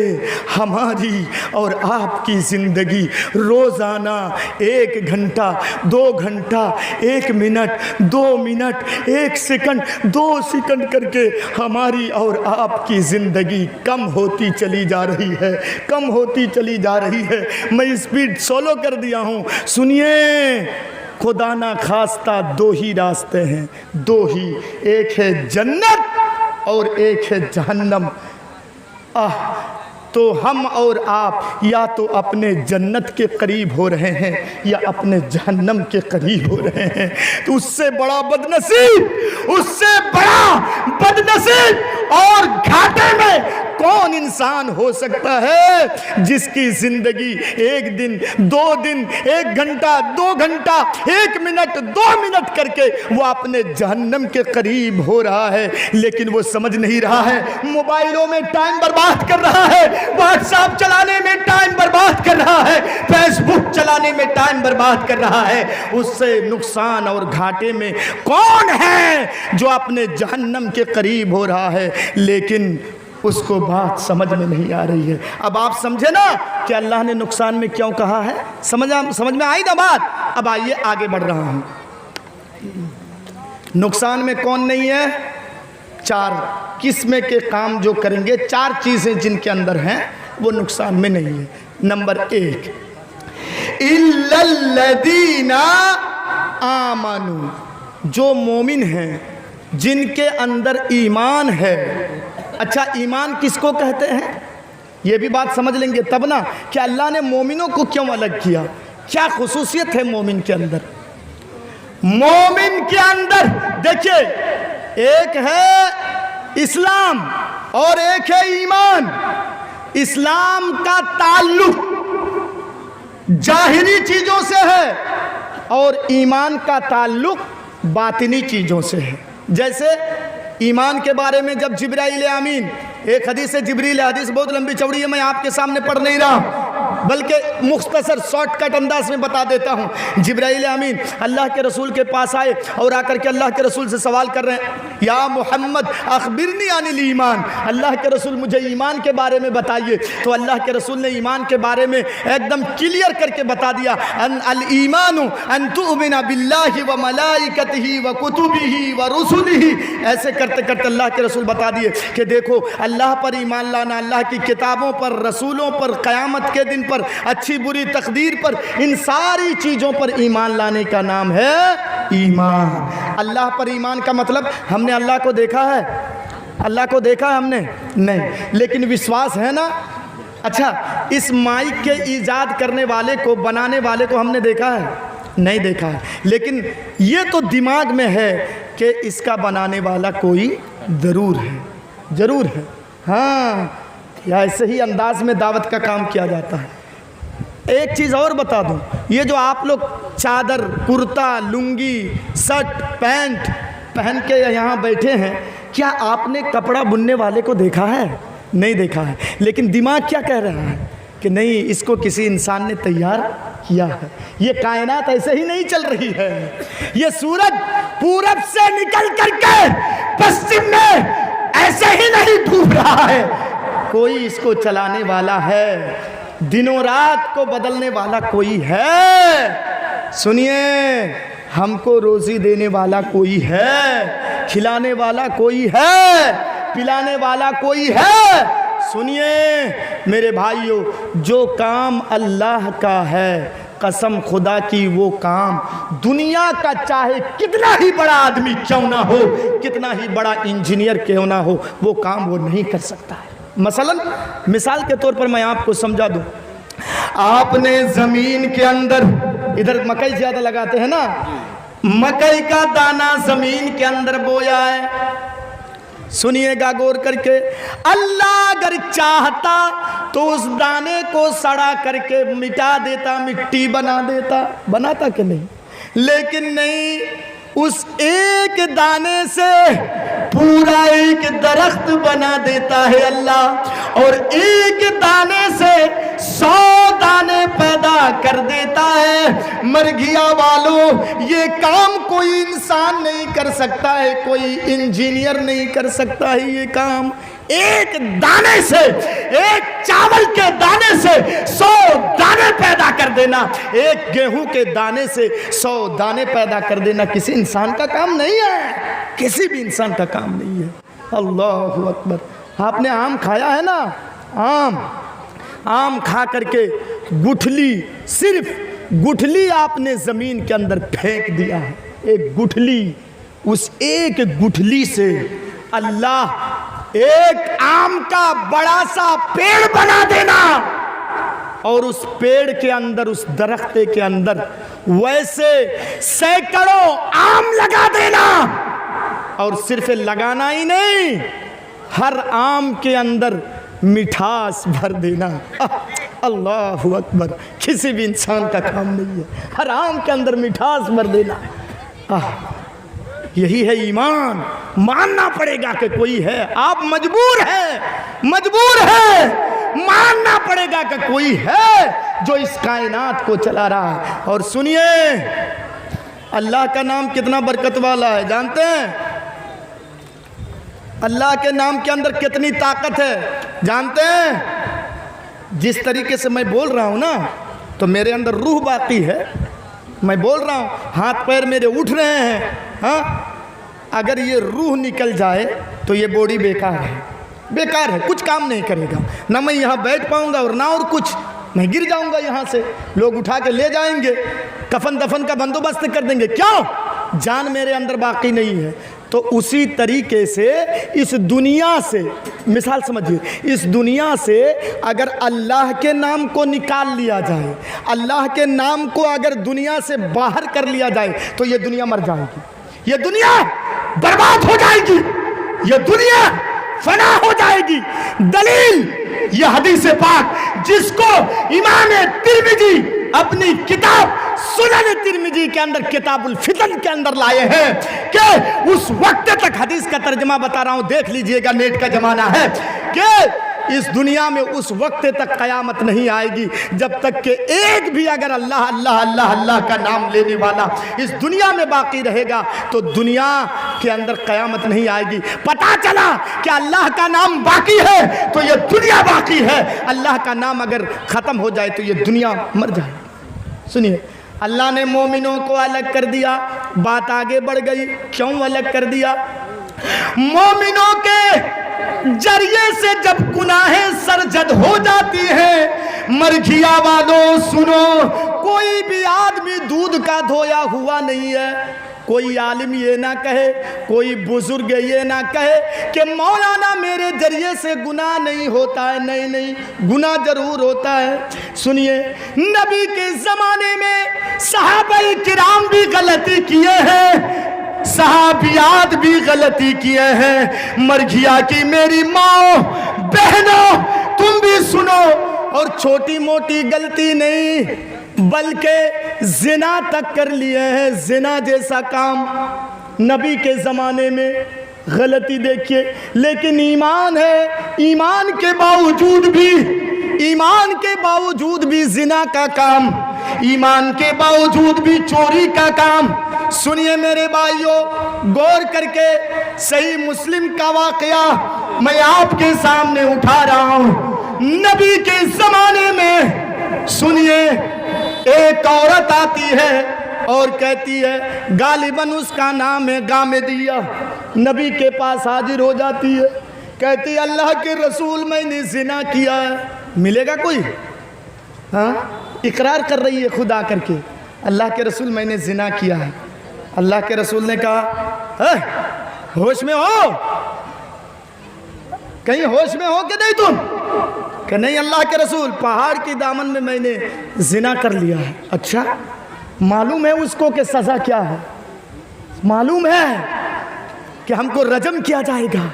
हमारी और आपकी ज़िंदगी रोज़ाना 1 घंटा, 2 घंटा, 1 मिनट, 2 मिनट, 1 सेकंड, 2 सेकंड करके हमारी और आपकी ज़िंदगी कम होती चली जा रही है, कम होती चली जा रही है। मैं स्पीड सोलो कर दिया हूँ, सुनिए। खुदा ना खास्ता 2 ही रास्ते हैं, 2 ही, एक है जन्नत और एक है जहन्नम। तो हम और आप या तो अपने जन्नत के करीब हो रहे हैं या अपने जहन्नम के करीब हो रहे हैं। तो उससे बड़ा बदनसीब, उससे बड़ा बदनसीब और घाटे में कौन इंसान हो सकता है जिसकी जिंदगी 1 दिन, 2 दिन, 1 घंटा, 2 घंटा, 1 मिनट, 2 मिनट करके वो अपने जहन्नम के करीब हो रहा है, लेकिन वो समझ नहीं रहा है। मोबाइलों में टाइम बर्बाद कर रहा है, व्हाट्सएप चलाने में टाइम बर्बाद कर रहा है, फेसबुक चलाने में टाइम बर्बाद कर रहा है। उससे नुकसान और घाटे में कौन है जो अपने जहन्नम के करीब हो रहा है, लेकिन उसको बात समझ में नहीं आ रही है। अब आप समझे ना कि अल्लाह ने नुकसान में क्यों कहा है, समझ में आई ना बात। अब आइए आगे बढ़ रहा हूँ। नुकसान में कौन नहीं है? 4 किस्म के काम जो करेंगे, 4 चीज़ें जिनके अंदर हैं वो नुकसान में नहीं है। नंबर 1, इल्लल्लदीना आमनू, जो मोमिन हैं, जिनके अंदर ईमान है। अच्छा, ईमान किसको कहते हैं ये भी बात समझ लेंगे तब ना कि अल्लाह ने मोमिनों को क्यों अलग किया, क्या खुसूसियत है मोमिन के अंदर। मोमिन के अंदर देखिए, एक है इस्लाम और एक है ईमान। इस्लाम का ताल्लुक जाहिरी चीजों से है और ईमान का ताल्लुक बातिनी चीजों से है। जैसे ईमान के बारे में जब जिब्राइल अमीन, एक हदीस है जिब्रील, हदीस बहुत लंबी चौड़ी है, मैं आपके सामने पढ़ नहीं रहा बल्कि मुख्तसर शॉर्टकट अंदाज में बता देता हूँ। जिब्राइल अमीन अल्लाह के रसूल के पास आए और आकर के अल्लाह के रसूल से सवाल कर रहे हैं, या मोहम्मद अखबिरनी अनिल ईमान, अल्लाह के रसूल मुझे ईमान के बारे में बताइए। तो अल्लाह के रसूल ने ईमान के बारे में एकदम क्लियर करके बता दिया, अल ईमानु अन तुमिना बिल्लाहि व मलाइकतिही व कुतुबिही व रुसुलिही। ऐसे करते करते अल्लाह के रसूल बता दिए कि देखो, अल्लाह पर ईमान लाना, अल्लाह की किताबों पर, रसूलों पर, क़यामत के दिन पर, अच्छी बुरी तकदीर पर, इन सारी चीज़ों पर ईमान लाने का नाम है ईमान। अल्लाह पर ईमान का मतलब, हमने अल्लाह को देखा है? अल्लाह को देखा है हमने? नहीं, लेकिन विश्वास है ना। अच्छा, इस माइक के ईजाद करने वाले को, बनाने वाले को हमने देखा है? नहीं देखा है, लेकिन ये तो दिमाग में है कि इसका बनाने वाला कोई ज़रूर है, ज़रूर है। हाँ, या ऐसे ही अंदाज में दावत का काम किया जाता है। एक चीज़ और बता दूं, ये जो आप लोग चादर, कुर्ता, लुंगी, शर्ट, पैंट पहन के यहाँ बैठे हैं, क्या आपने कपड़ा बुनने वाले को देखा है? नहीं देखा है, लेकिन दिमाग क्या कह रहा है कि नहीं, इसको किसी इंसान ने तैयार किया है। ये कायनात ऐसे ही नहीं चल रही है। ये सूरज पूरब से निकल करके पश्चिम में ऐसे ही नहीं डूब रहा है, कोई इसको चलाने वाला है, दिनों रात को बदलने वाला कोई है। सुनिए, हमको रोजी देने वाला कोई है, खिलाने वाला कोई है, पिलाने वाला कोई है। सुनिए मेरे भाइयों, जो काम अल्लाह का है, कसम खुदा की, वो काम दुनिया का चाहे कितना ही बड़ा आदमी क्यों ना हो, कितना ही बड़ा इंजीनियर क्यों ना हो, वो काम वो नहीं कर सकता है। मसलन मिसाल के तौर पर मैं आपको समझा दूं, आपने ज़मीन के अंदर, इधर मकई ज़्यादा लगाते हैं ना, मकई का दाना ज़मीन के अंदर बोया है। सुनिएगा गौर करके, अल्लाह अगर चाहता तो उस दाने को सड़ा करके मिटा देता, मिट्टी बना देता, बनाता कि नहीं? लेकिन नहीं, उस एक दाने से पूरा एक दरख्त बना देता है अल्लाह, और एक दाने से 100 दाने पैदा कर देता है। मरघिया वालों, ये काम कोई इंसान नहीं कर सकता है, कोई इंजीनियर नहीं कर सकता है। ये काम एक दाने से, एक चावल के दाने से 100 दाने पैदा कर देना, एक गेहूं के दाने से 100 दाने पैदा कर देना किसी इंसान का काम नहीं है, किसी भी इंसान का काम नहीं है। अल्लाहु अकबर। आपने आम खाया है ना, आम खा करके गुठली, सिर्फ गुठली आपने ज़मीन के अंदर फेंक दिया है, एक गुठली, उस एक गुठली से अल्लाह एक आम का बड़ा सा पेड़ बना देना, और उस पेड़ के अंदर, उस दरख्त के अंदर वैसे सैकड़ों आम लगा देना, और सिर्फ लगाना ही नहीं, हर आम के अंदर मिठास भर देना। अल्लाहु अकबर। किसी भी इंसान का काम नहीं है, हर आम के अंदर मिठास भर देना। यही है ईमान। मानना पड़ेगा कि कोई है, आप मजबूर है, मानना पड़ेगा कि कोई है जो इस कायनात को चला रहा है। और सुनिए, अल्लाह का नाम कितना बरकत वाला है, जानते हैं? अल्लाह के नाम के अंदर कितनी ताकत है, जानते हैं? जिस तरीके से मैं बोल रहा हूँ ना, तो मेरे अंदर रूह बाकी है, मैं बोल रहा हूँ, हाथ पैर मेरे उठ रहे हैं। हाँ, अगर ये रूह निकल जाए तो ये बॉडी बेकार है, कुछ काम नहीं करेगा, ना मैं यहाँ बैठ पाऊँगा और ना और कुछ, मैं गिर जाऊँगा यहाँ से, लोग उठा के ले जाएंगे, कफन दफन का बंदोबस्त कर देंगे। क्यों? जान मेरे अंदर बाकी नहीं है। तो उसी तरीके से इस दुनिया से, मिसाल समझिए, इस दुनिया से अगर अल्लाह के नाम को निकाल लिया जाए, अल्लाह के नाम को अगर दुनिया से बाहर कर लिया जाए, तो ये दुनिया मर जाएगी, ये दुनिया बर्बाद हो जाएगी, ये दुनिया फना हो जाएगी। दलील ये हदीस पाक, जिसको इमाम तिर्मिजी अपनी किताब सुनन तिर्मिजी के अंदर किताबुल फितन के अंदर लाए हैं, कि उस वक्त तक, हदीस का तर्जमा बता रहा हूं, देख लीजिएगा, नेट का जमाना है, कि इस दुनिया में उस वक्त तक कयामत नहीं आएगी जब तक कि एक भी अगर अल्लाह अल्लाह अल्लाह अल्लाह का नाम लेने वाला इस दुनिया में बाकी रहेगा, तो दुनिया के अंदर कयामत नहीं आएगी। पता चला कि अल्लाह का नाम बाकी है तो ये दुनिया बाकी है, अल्लाह का नाम अगर ख़त्म हो जाए तो ये दुनिया मर जाए। सुनिए, अल्लाह ने मोमिनों को अलग कर दिया, बात आगे बढ़ गई। क्यों अलग कर दिया? मोमिनों के जरिए से जब गुनाहें सरजद हो जाती हैं, मरघिया वालों सुनो, कोई भी आदमी दूध का धोया हुआ नहीं है। कोई आलिम ये ना कहे, कोई बुजुर्ग ये ना कहे कि मौलाना मेरे जरिए से गुनाह नहीं होता है। नहीं नहीं, गुनाह जरूर होता है। सुनिए, नबी के ज़माने में सहाबाए किराम भी गलती किए हैं, सहाबियात भी गलती किए हैं। मरघिया की मेरी माँ बहनों, तुम भी सुनो, और छोटी मोटी गलती नहीं बल्कि जिना तक कर लिए हैं, जिना जैसा काम नबी के ज़माने में गलती देखिए। लेकिन ईमान है, ईमान के बावजूद भी जिना का काम, ईमान के बावजूद भी चोरी का काम। सुनिए मेरे भाइयों, गौर करके सही मुस्लिम का वाकया मैं आपके सामने उठा रहा हूँ। नबी के ज़माने में सुनिए, एक औरत आती है और कहती है, गालिबन उसका नाम है गामेदिया, नबी के पास हाजिर हो जाती है, कहती अल्लाह के रसूल मैंने जिना किया है, मिलेगा कोई? हाँ, इकरार कर रही है खुद आकर के, अल्लाह के रसूल मैंने जिना किया है। अल्लाह के रसूल ने कहा, होश में हो? कहीं होश में हो कि नहीं तुम? कि नहीं अल्लाह के रसूल, पहाड़ की दामन में मैंने जिना कर लिया है। अच्छा, मालूम है उसको कि सज़ा क्या है? मालूम है कि हमको रजम किया जाएगा,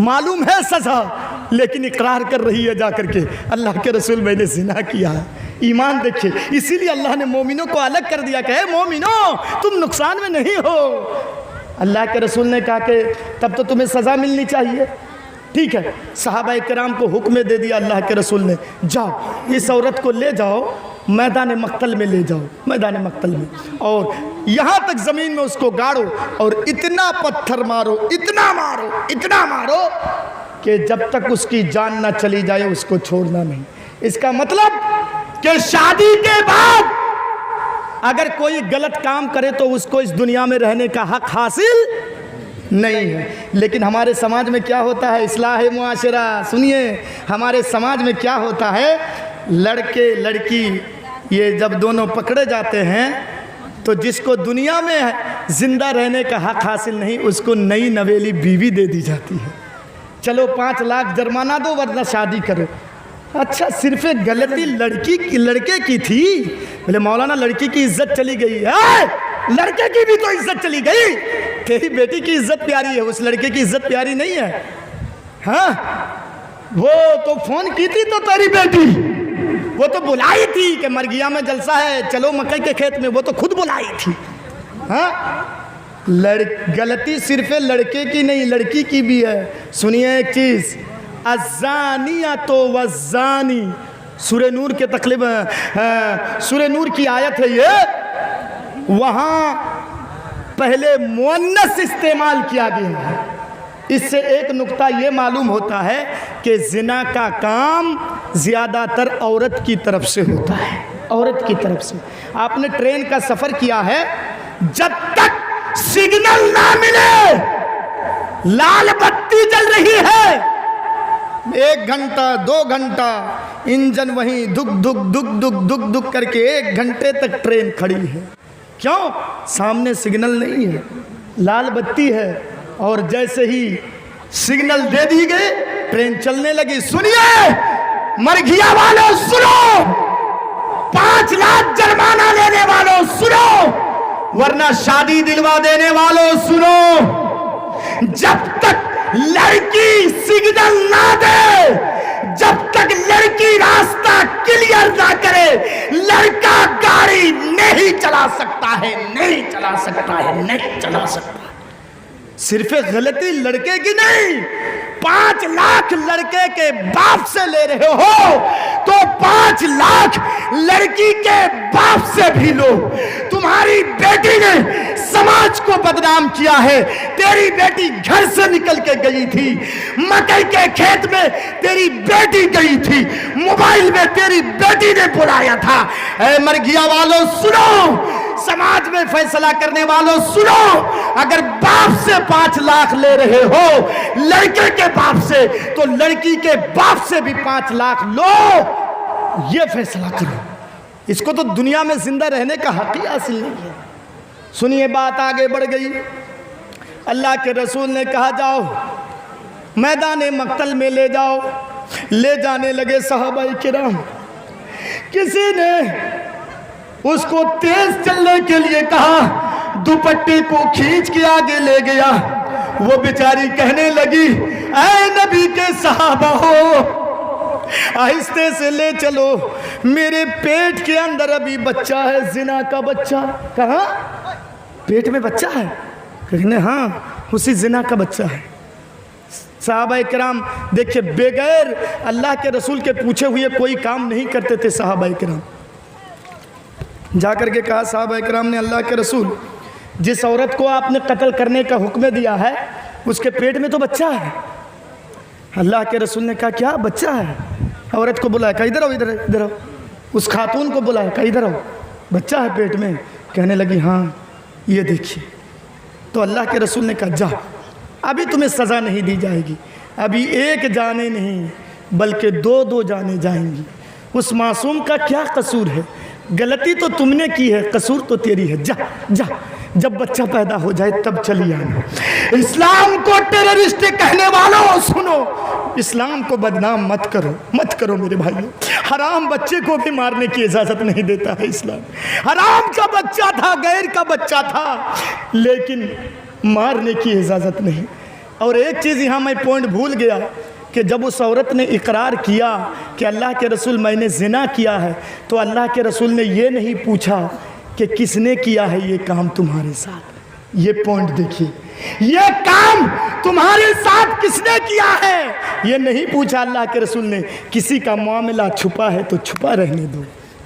मालूम है सज़ा, लेकिन इकरार कर रही है जाकर के, अल्लाह के रसूल मैंने जिना किया है। ईमान देखिए, इसीलिए अल्लाह ने मोमिनों को अलग कर दिया कि मोमिनों तुम नुकसान में नहीं हो। اللہ کے رسول نے کہا کہ تب تو تمہیں سزا ملنی چاہیے. ٹھیک ہے, صحابہ کرام کو حکم دے دیا اللہ کے رسول نے, جاؤ اس عورت کو لے جاؤ میدان مقتل میں لے جاؤ, میدان مقتل میں, اور یہاں تک زمین میں اس کو گاڑو اور اتنا پتھر مارو, اتنا مارو, اتنا مارو کہ جب تک اس کی جان نہ چلی جائے اس کو چھوڑنا نہیں. اس کا مطلب کہ شادی کے بعد اگر کوئی غلط کام کرے تو اس کو اس دنیا میں رہنے کا حق حاصل نہیں ہے. لیکن ہمارے سماج میں کیا ہوتا ہے, اصلاح معاشرہ, سنیے ہمارے سماج میں کیا ہوتا ہے, لڑکے لڑکی یہ جب دونوں پکڑے جاتے ہیں تو جس کو دنیا میں زندہ رہنے کا حق حاصل نہیں اس کو نئی نویلی بیوی دے دی جاتی ہے. چلو 5 لاکھ جرمانہ دو ورنہ شادی کرو. اچھا صرف ایک غلطی لڑکے کی تھی, بولے مولانا لڑکی کی عزت چلی گئی ہے, لڑکے کی بھی تو عزت چلی گئی. تیری بیٹی کی عزت پیاری ہے, اس لڑکے کی عزت پیاری نہیں ہے. ہاں وہ تو فون کی تھی تو تیری بیٹی, وہ تو بلائی تھی کہ مرگیا میں جلسہ ہے چلو مکئی کے کھیت میں, وہ تو خود بلائی تھی. ہاں غلطی صرف لڑکے کی نہیں لڑکی کی بھی ہے. سنیے ایک چیز, الزانیۃ والزانی, سورہ نور کے تقریباً سورہ نور کی آیت ہے یہ, وہاں پہلے مؤنث استعمال کیا گیا ہے. اس سے ایک نقطہ یہ معلوم ہوتا ہے کہ زنا کا کام زیادہ تر عورت کی طرف سے ہوتا ہے, عورت کی طرف سے. آپ نے ٹرین کا سفر کیا ہے, جب تک سگنل نہ ملے, لال بتی جل رہی ہے, 1 گھنٹہ 2 گھنٹہ انجن وہیں دک دک دک دک دک دک کر کے 1 گھنٹے تک ٹرین کھڑی ہے. کیوں؟ سامنے سگنل نہیں ہے, لال بتی ہے, اور جیسے ہی سگنل دے دی گئی ٹرین چلنے لگی. سنیے مرگھیا والوں سنو, 5 لاکھ جرمانہ لینے والوں سنو, ورنہ شادی دلوا دینے والوں سنو, جب تک لڑکی سگنل نہ دے, جب تک لڑکی راستہ کلیئر نہ کرے, لڑکا گاڑی نہیں چلا سکتا ہے, نہیں چلا سکتا ہے, نہیں چلا سکتا. صرف غلطی لڑکے کی نہیں, 5 لاکھ لڑکے کے باپ سے لے رہے ہو تو 5 لاکھ لڑکی کے باپ سے بھی لو. تمہاری بیٹی نے سماج کو بدنام کیا ہے, تیری بیٹی گھر سے نکل کے گئی تھی, مکئی کے کھیت میں تیری بیٹی گئی تھی, موبائل میں تیری بیٹی نے بلایا تھا. اے مرگیا والوں سنو, سماج میں فیصلہ کرنے والوں سنو, اگر باپ سے 5 لاکھ لے رہے ہو لڑکے کے باپ سے, تو لڑکی کے باپ سے بھی 5 لاکھ لو, یہ فیصلہ کرو. اس کو تو دنیا میں زندہ رہنے کا حق ہی حاصل نہیں ہے. سنیے بات آگے بڑھ گئی, اللہ کے رسول نے کہا جاؤ میدان مقتل میں لے جاؤ. لے جانے لگے صحابہ کرام, کسی نے اس کو تیز چلنے کے لیے کہا, دوپٹے کو کھینچ کے آگے لے گیا. وہ بیچاری کہنے لگی, اے نبی کے صحابہ ہو, آہستہ سے لے چلو, میرے پیٹ کے اندر ابھی بچہ ہے, زنا کا بچہ. کہاں پیٹ میں بچہ ہے؟ کہنے ہاں اسی زنا کا بچہ ہے. صحابہ کرام دیکھیں بغیر اللہ کے رسول کے پوچھے ہوئے کوئی کام نہیں کرتے تھے. صحابہ کرام جا کر کے کہا, صحابہ کرام نے اللہ کے رسول جس عورت کو آپ نے قتل کرنے کا حکم دیا ہے اس کے پیٹ میں تو بچہ ہے. اللہ کے رسول نے کہا کیا بچہ ہے؟ عورت کو بلایا, کہا ادھر آؤ, ادھر ادھر آؤ. اس خاتون کو بلایا, کہا ادھر آؤ, بچہ ہے پیٹ میں. کہنے لگی ہاں یہ دیکھیے. تو اللہ کے رسول نے کہا جا, ابھی تمہیں سزا نہیں دی جائے گی, ابھی 1 جانے نہیں بلکہ 2 جانے جائیں گی. اس معصوم کا کیا قصور ہے؟ غلطی تو تم نے کی ہے, قصور تو تیری ہے. جا جا, جب بچہ پیدا ہو جائے تب چلی آنا. اسلام کو ٹیررسٹ کہنے والوں سنو, اسلام کو بدنام مت کرو, مت کرو میرے بھائیو. حرام بچے کو بھی مارنے کی اجازت نہیں دیتا ہے اسلام. حرام کا بچہ تھا, غیر کا بچہ تھا, لیکن مارنے کی اجازت نہیں. اور ایک چیز یہاں میں پوائنٹ بھول گیا کہ جب اس عورت نے اقرار کیا کہ اللہ کے رسول میں نے زنا کیا ہے, تو اللہ کے رسول نے یہ نہیں پوچھا کہ کس نے کیا ہے یہ کام تمہارے ساتھ. یہ پوائنٹ دیکھیے، یہ کام تمہارے ساتھ کس نے کیا ہے؟ یہ نہیں پوچھا اللہ کے رسول نے، کسی کا معاملہ چھپا ہے تو چھپا رہنے دو،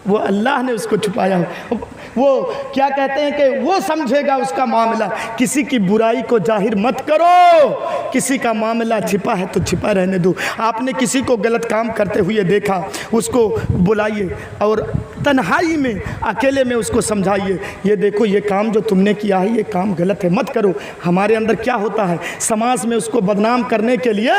وہ اللہ نے اس کو چھپایا ہو، وہ کیا کہتے ہیں کہ وہ سمجھے گا اس کا معاملہ، کسی کی برائی کو ظاہر مت کرو، کسی کا معاملہ چھپا ہے تو چھپا رہنے دو۔ آپ نے کسی کو غلط کام کرتے ہوئے دیکھا، اس کو بلائیے اور تنہائی میں اکیلے میں اس کو سمجھائیے، یہ دیکھو یہ کام جو تم نے کیا ہے یہ کام غلط ہے، مت کرو۔ ہمارے اندر کیا ہوتا ہے، سماج میں اس کو بدنام کرنے کے لیے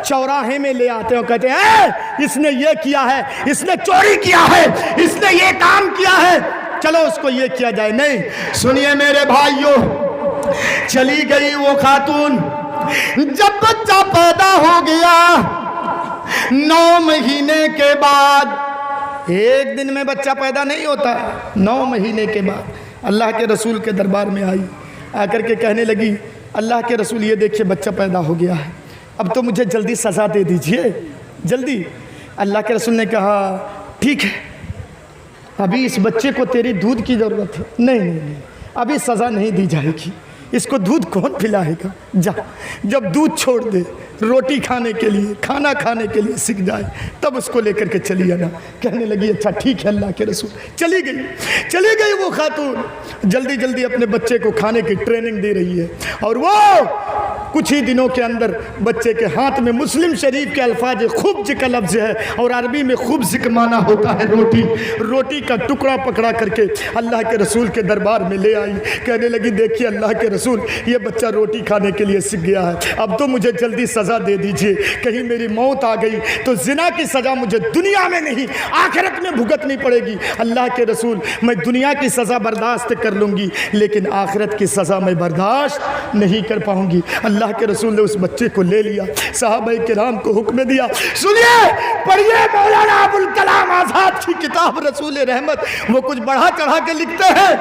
چوراہے میں لے آتے ہیں اور کہتے ہیں اس نے یہ کیا ہے، اس نے چوری کیا ہے، اس نے یہ کام کیا ہے، چلو اس کو یہ کیا جائے۔ نہیں، سنیے میرے بھائیوں، چلی گئی وہ خاتون، جب بچہ پیدا ہو گیا 9 مہینے کے بعد، ایک دن میں بچہ پیدا نہیں ہوتا، 9 مہینے کے بعد اللہ کے رسول کے دربار میں آئی، آ کر کے کہنے لگی اللہ کے رسول یہ دیکھیے بچہ پیدا ہو گیا ہے، اب تو مجھے جلدی سزا دے دیجئے جلدی۔ اللہ کے رسول نے کہا ٹھیک ہے، ابھی اس بچے کو تیری دودھ کی ضرورت ہے، نہیں ابھی سزا نہیں دی جائے گی، اس کو دودھ کون پلائے گا، جا جب دودھ چھوڑ دے، روٹی کھانے کے لیے، کھانا کھانے کے لیے سیکھ جائے تب اس کو لے کر کے چلی آنا۔ کہنے لگی اچھا ٹھیک ہے اللہ کے رسول۔ چلی گئی وہ خاتون، جلدی جلدی اپنے بچے کو کھانے کی ٹریننگ دے رہی ہے، اور وہ کچھ ہی دنوں کے اندر بچے کے ہاتھ میں مسلم شریف کے الفاظ خبز کا لفظ ہے، اور عربی میں خبز کا معنی ہوتا ہے روٹی کا ٹکڑا پکڑا کر کے اللہ کے رسول کے دربار میں لے آئی۔ کہنے لگی دیکھیے اللہ کے رسول یہ بچہ روٹی کھانے کے لیے سیکھ گیا ہے، اب تو مجھے جلدی سزا دے دیجئے، کہیں میری موت آ گئی تو زنا کی سزا مجھے دنیا میں نہیں آخرت میں بھگتنی پڑے گی۔ اللہ کے رسول میں دنیا کی سزا برداشت کر لوں گی لیکن آخرت کی سزا میں برداشت نہیں کر پاؤں گی۔ اللہ کے رسول نے اس بچے کو لے لیا، صحابہ کرام کو حکم دیا، سنیے پڑھیے مولانا ابوالکلام آزاد کی کتاب رسول رحمت، وہ کچھ بڑھا چڑھا کے لکھتے ہیں۔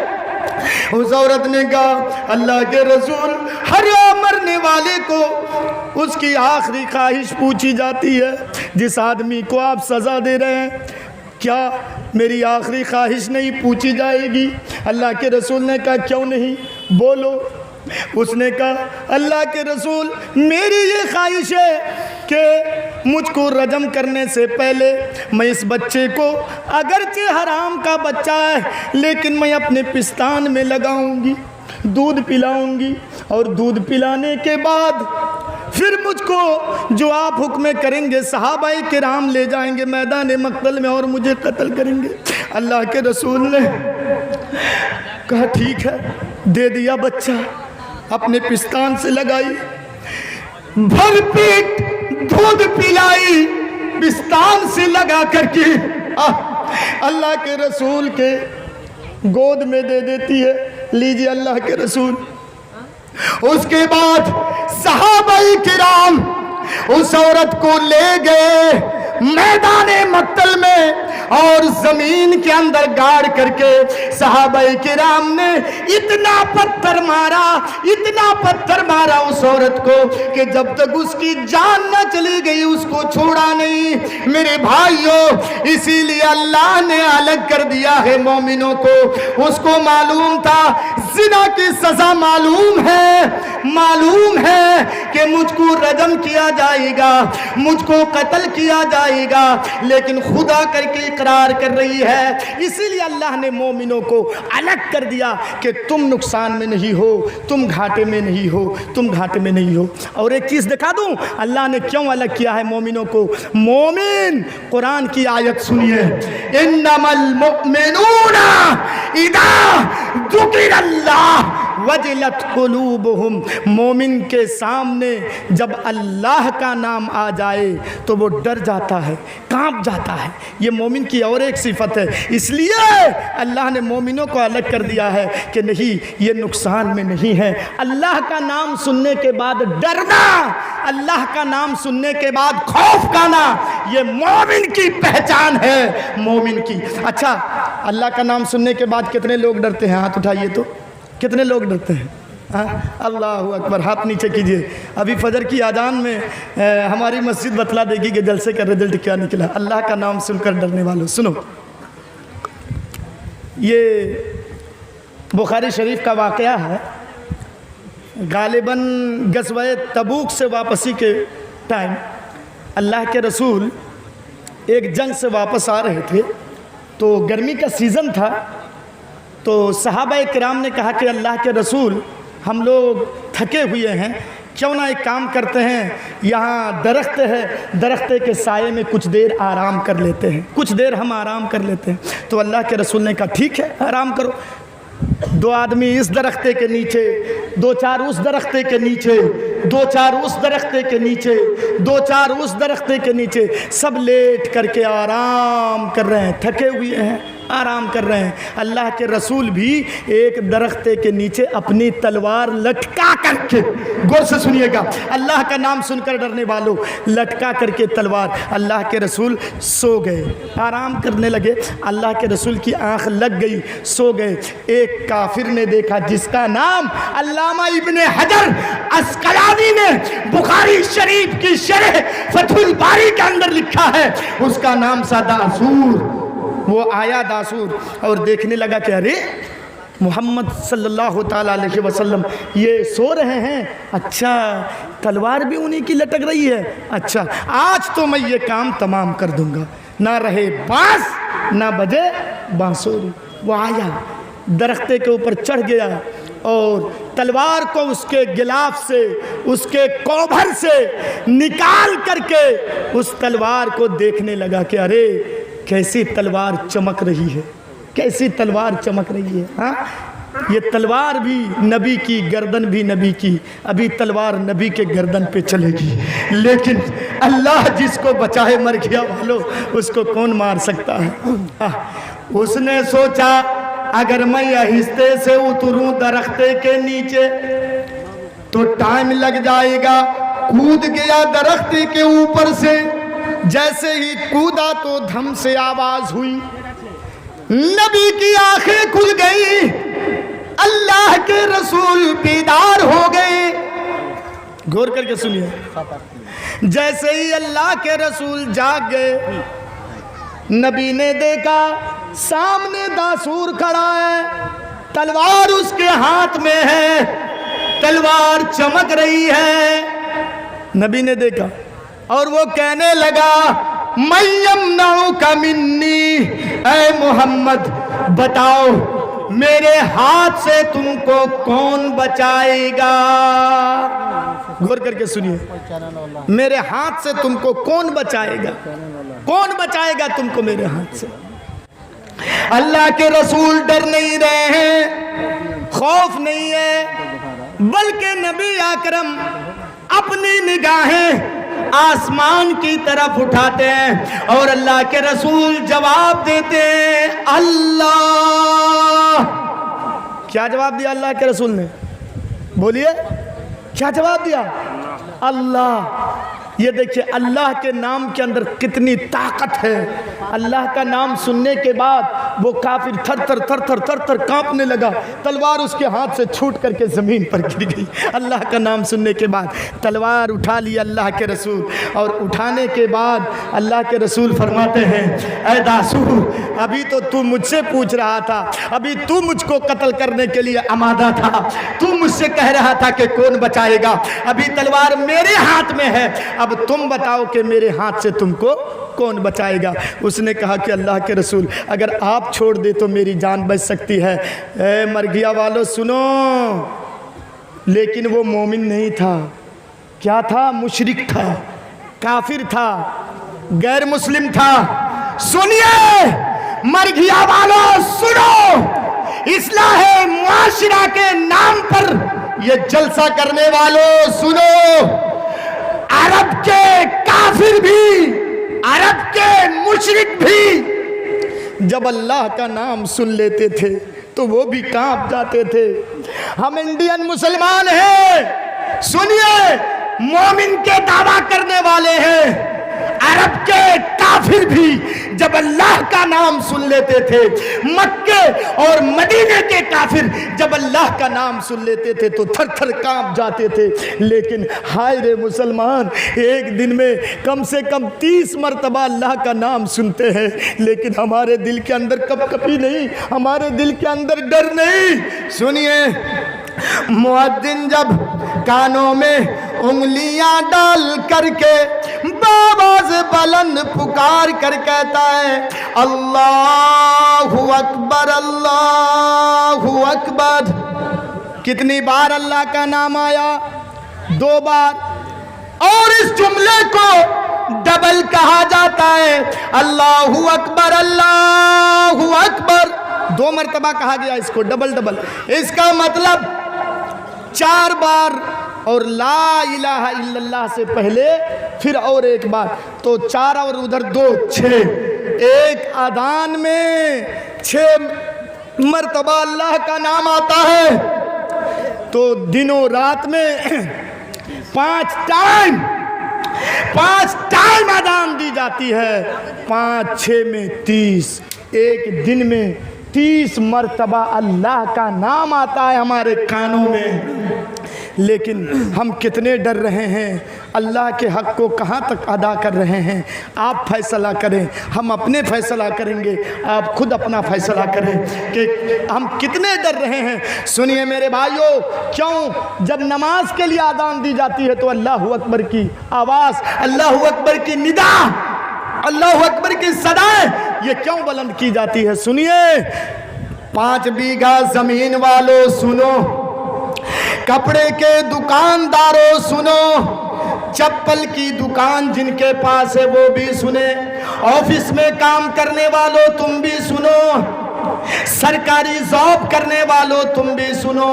اس عورت نے کہا اللہ کے رسول ہر مرنے والے کو اس کی آخری خواہش پوچھی جاتی ہے، جس آدمی کو آپ سزا دے رہے ہیں کیا میری آخری خواہش نہیں پوچھی جائے گی؟ اللہ کے رسول نے کہا کیوں نہیں، بولو۔ اس نے کہا اللہ کے رسول میری یہ خواہش ہے کہ مجھ کو رجم کرنے سے پہلے میں اس بچے کو اگرچہ حرام کا بچہ ہے لیکن میں اپنے پستان میں لگاؤں گی، دودھ پلاؤں گی، اور دودھ پلانے کے بعد پھر مجھ کو جو آپ حکم کریں گے صحابہ کرام لے جائیں گے میدان مقتل میں اور مجھے قتل کریں گے۔ اللہ کے رسول نے کہا ٹھیک ہے، دے دیا بچہ، اپنے پستان سے لگائی، بھر پیٹ دودھ پلائی، پستان سے لگا کر کے اللہ کے رسول کے گود میں دے دیتی ہے، لیجیے اللہ کے رسول۔ اس کے بعد صحابہ کرام اس عورت کو لے گئے میدان مقتل میں اور زمین کے اندر گاڑ کر کے صحابہ کرام نے اتنا پتھر مارا اس عورت کو کہ جب تک اس کی جان نہ چلی گئی اس کو چھوڑا نہیں۔ میرے بھائیوں اسی لیے اللہ نے الگ کر دیا ہے مومنوں کو، اس کو معلوم تھا زنا کی سزا معلوم ہے کہ مجھ کو رجم کیا جائے گا، مجھ کو قتل کیا جائے گا، لیکن خدا کر کے اقرار کر رہی ہے، اسی لیے اللہ نے مومنوں کو الگ کر دیا کہ تم نقصان میں نہیں ہو، تم گھاٹے میں نہیں ہو۔ اور ایک چیز دکھا دوں اللہ نے کیوں الگ کیا ہے مومنوں کو۔ مومن قرآن کی آیت سنیے، انما المؤمنون اذا ذکر اللہ وجلت قلوبہم، مومن کے سامنے جب اللہ کا نام آ جائے تو وہ ڈر جاتا ہے، کانپ جاتا ہے، یہ مومن کی اور ایک صفت ہے۔ اس لیے اللہ نے مومنوں کو الگ کر دیا ہے کہ نہیں یہ نقصان میں نہیں ہے۔ اللہ کا نام سننے کے بعد ڈرنا، اللہ کا نام سننے کے بعد خوف کھانا، یہ مومن کی پہچان ہے، مومن کی۔ اچھا اللہ کا نام سننے کے بعد کتنے لوگ ڈرتے ہیں؟ ہاتھ اٹھائیے تو کتنے لوگ ڈرتے ہیں؟ اللہ اکبر، ہاتھ نیچے کیجئے۔ ابھی فجر کی اذان میں ہماری مسجد بتلا دے گی کہ جلسے کا رزلٹ کیا نکلا۔ اللہ کا نام سن کر ڈرنے والوں سنو، یہ بخاری شریف کا واقعہ ہے۔ गालिबन गज़वे तबूक से वापसी के टाइम अल्लाह के रसूल एक जंग से वापस आ रहे थे, तो गर्मी का सीज़न था। तो सहाबा किराम ने कहा कि अल्लाह के रसूल हम लोग थके हुए हैं, क्यों ना एक काम करते हैं, यहाँ दरख्त है, दरख्त के साये में कुछ देर आराम कर लेते हैं, कुछ देर हम आराम कर लेते हैं। तो अल्लाह के रसूल ने कहा ठीक है आराम करो। दो आदमी इस दरख्ते के नीचे, दो चार उस दरख्ते के नीचे, दो चार उस दरख्ते के नीचे, दो चार उस दरख्ते के नीचे, सब लेट करके आराम कर रहे हैं, थके हुए हैं, आराम कर रहे हैं। अल्लाह के रसूल भी एक दरख्ते के नीचे अपनी तलवार लटका करके, गौर से सुनिएगा, अल्लाह का नाम सुनकर डरने वालों, लटका करके तलवार, अल्लाह के रसूल सो गए, आराम करने लगे। अल्लाह के रसूल की आंख लग गई, सो गए। एक काफिर ने देखा जिसका नाम अल्लामा इब्ने हजर अस्कलानी ने बुखारी शरीफ की शरह फतहुल बारी के अंदर लिखा है, उसका नाम था दासूर। वो आया दासूर और देखने लगा कि अरे मोहम्मद सल्लल्लाहु ताला अलैहि वसल्लम ये सो रहे हैं, अच्छा तलवार भी उन्हीं की लटक रही है, अच्छा आज तो मैं ये काम तमाम कर दूंगा, ना रहे बांस ना बजे बांसुरी। वो आया, दरख्ते के ऊपर चढ़ गया और तलवार को उसके गिलाफ से, उसके कोभर से निकाल करके उस तलवार को देखने लगा कि अरे कैसी तलवार चमक रही है, कैसी तलवार चमक रही है। हाँ, ये तलवार भी नबी की, गर्दन भी नबी की, अभी तलवार नबी के गर्दन पे चलेगी, लेकिन अल्लाह जिसको बचाए मर गया वालों, उसको कौन मार सकता है। उसने सोचा अगर मैं आहिस्ते से उतरूं दरख्ते के नीचे तो टाइम लग जाएगा। कूद गया दरख्ते के ऊपर से, जैसे ही कूदा तो धम से आवाज हुई, नबी की आंखें खुल गई, अल्लाह के रसूल बेदार हो गए। गौर करके सुनिए, जैसे ही अल्लाह के रसूल जाग गए, नबी ने देखा सामने दासूर खड़ा है, तलवार उसके हाथ में है, तलवार चमक रही है। नबी ने देखा और वो कहने लगा मय्यमनाउ का मिन्नी, ऐ मोहम्मद बताओ मेरे हाथ से तुमको कौन बचाएगा। गौर करके सुनिए, मेरे हाथ से तुमको कौन बचाएगा, कौन बचाएगा तुमको मेरे हाथ से। अल्लाह के रसूल डर नहीं रहे हैं, खौफ नहीं है, बल्कि नबी अकरम अपनी निगाहें आसमान की तरफ उठाते हैं और अल्लाह के रसूल जवाब देते हैं अल्लाह। क्या जवाब दिया अल्लाह के रसूल ने, बोलिए क्या जवाब दिया, अल्लाह। ये देखिए अल्लाह के नाम के अंदर कितनी ताकत है। अल्लाह का नाम सुनने के बाद वो काफिर थर थर थर थर थर थर कांपने लगा, तलवार उसके हाथ से छूट करके ज़मीन पर गिर गई। अल्लाह का नाम सुनने के बाद तलवार उठा ली अल्लाह के रसूल, और उठाने के बाद अल्लाह के रसूल फरमाते हैं ऐ दासूर, अभी तो तू मुझसे पूछ रहा था, अभी तू मुझको कत्ल करने के लिए आमादा था, तू मुझसे कह रहा था कि कौन बचाएगा, अभी तलवार मेरे हाथ में है, अब तुम बताओ कि मेरे हाथ से तुमको कौन बचाएगा। उसने कहा कि अल्लाह के रसूल अगर आप छोड़ दे तो मेरी जान बच सकती है। ए मरगिया वालों सुनो, लेकिन वो मोमिन नहीं था, क्या था, मुशरिक था, काफिर था, गैर मुस्लिम था। सुनिए मरगिया वालों सुनो, इस्लाह मुआशरा के नाम पर ये जलसा करने वालों सुनो, अरब के काफिर भी, अरब के मुशरिक भी जब अल्लाह का नाम सुन लेते थे तो वो भी कांप जाते थे। हम इंडियन मुसलमान हैं, सुनिए मोमिन के दावा करने वाले हैं, अरब के काफिर भी जब अल्लाह का नाम सुन लेते थे, मक्के और मदीने के काफिर जब अल्लाह का नाम सुन लेते थे तो थर थर कांप जाते थे। लेकिन हाय रे मुसलमान, एक दिन में कम से कम 30 मरतबा अल्लाह का नाम सुनते हैं, लेकिन हमारे दिल के अंदर कपकपी नहीं, हमारे दिल के अंदर डर नहीं। सुनिए मुअद्दिन जब कानों में उंगलियां डाल करके आवाज बुलंद पुकार कर कहता है अल्लाहु अकबर अल्लाहु अकबर। कितनी बार अल्लाह का नाम आया? 2 बार। और इस जुमले को डबल कहा जाता है, अल्लाहु अकबर अल्लाहु अकबर। 2 मर्तबा कहा गया इसको, डबल डबल। इसका मतलब 4 बार, और ला इलाहा इल्लल्लाह से पहले फिर और 1 बार, तो 4 और उधर 2, 6। एक आदान में 6 मर्तबा अल्लाह का नाम आता है, तो दिनों रात में 5 टाइम आदान दी जाती है। 5 6 में 30, एक दिन में 30 मर्तबा अल्लाह का नाम आता है हमारे कानों में। लेकिन हम कितने डर रहे हैं, अल्लाह के हक़ को कहाँ तक अदा कर रहे हैं? आप फैसला करें, हम अपने फैसला करेंगे, आप खुद अपना फैसला करें कि हम कितने डर रहे हैं। सुनिए मेरे भाइयों, क्यों जब नमाज के लिए आज़ान दी जाती है तो अल्लाहु अकबर की आवाज़, अल्लाहु अकबर की निदा, अल्लाहु अकबर की सदाएं ये क्यों बुलंद की जाती है? सुनिए, 5 बीघा ज़मीन वालों सुनो, कपड़े के दुकानदारों सुनो, चप्पल की दुकान जिनके पास है वो भी सुने, ऑफिस में काम करने वालों तुम भी सुनो, सरकारी जॉब करने वालों तुम भी सुनो,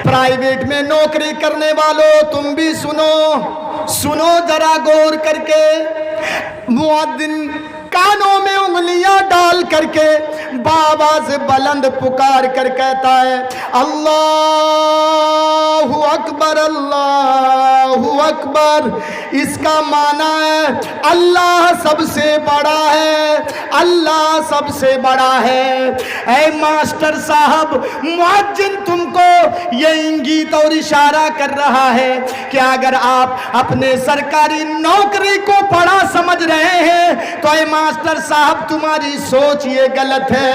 प्राइवेट में नौकरी करने वालों तुम भी सुनो। सुनो जरा गौर करके, मुअद्दिन कानों में उंगलियां डाल करके बावाज़ बुलंद पुकार कर कहता है अल्लाहु अकबर अल्लाहु अकबर। इसका माना है अल्लाह सबसे बड़ा है, अल्लाह सबसे बड़ा है। ऐ मास्टर साहब, मुअज्जिन तुमको ये इंगित और इशारा कर रहा है कि अगर आप अपने सरकारी नौकरी को बड़ा समझ रहे हैं तो ऐ मास्टर साहब तुम्हारी सोच ये गलत है।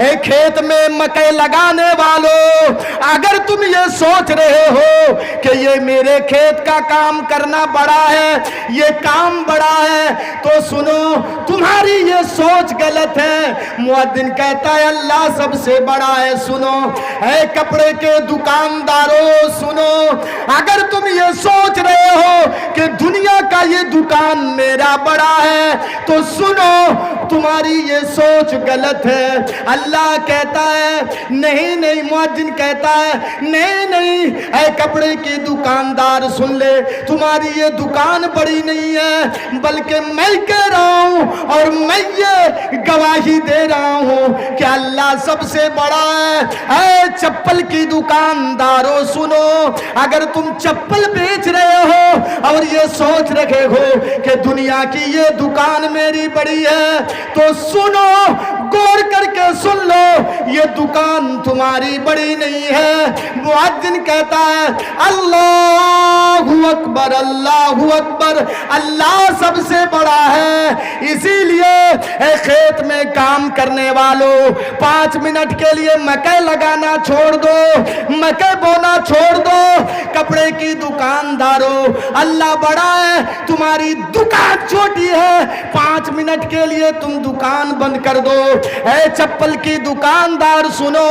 एक खेत में मकई लगाने वालों, अगर तुम ये सोच रहे हो कि ये मेरे खेत का काम करना बड़ा है, ये काम बड़ा है, तो सुनो तुम्हारी ये सोच गलत है। मुअद्दिन कहता है अल्लाह सबसे बड़ा है। सुनो है कपड़े के दुकानदारों सुनो, अगर तुम ये सोच रहे हो कि दुनिया का ये दुकान मेरा बड़ा है तो सुनो तुम्हारी ये सोच गलत है। अल्लाह कहता है नहीं नहीं, मुअज्जिन कहता है नहीं नहीं, ऐ कपड़े की दुकानदार सुन ले, तुम्हारी ये दुकान बड़ी नहीं है, बल्कि मैं कह रहा हूं और मैं ये गवाही दे रहा हूं कि अल्लाह सबसे बड़ा है। ऐ चप्पल की दुकानदारों सुनो, अगर तुम चप्पल बेच रहे हो और ये सोच रखे हो कि दुनिया की ये दुकान मेरी बड़ी है, तो सुनो गौर करके सुन लो, ये दुकान तुम्हारी बड़ी नहीं है। मुअज्जिन कहता है अल्लाहु अकबर अल्लाहु अकबर, अल्लाह सबसे बड़ा है। इसीलिए खेत में काम करने वालों 5 मिनट के लिए मकई लगाना छोड़ दो, मकई बोना छोड़ दो। कपड़े की दुकानदारों, अल्लाह बड़ा है, तुम्हारी दुकान छोटी है, 5 मिनट के लिए तुम दुकान बंद कर दो। ऐ चप्पल की दुकानदार सुनो,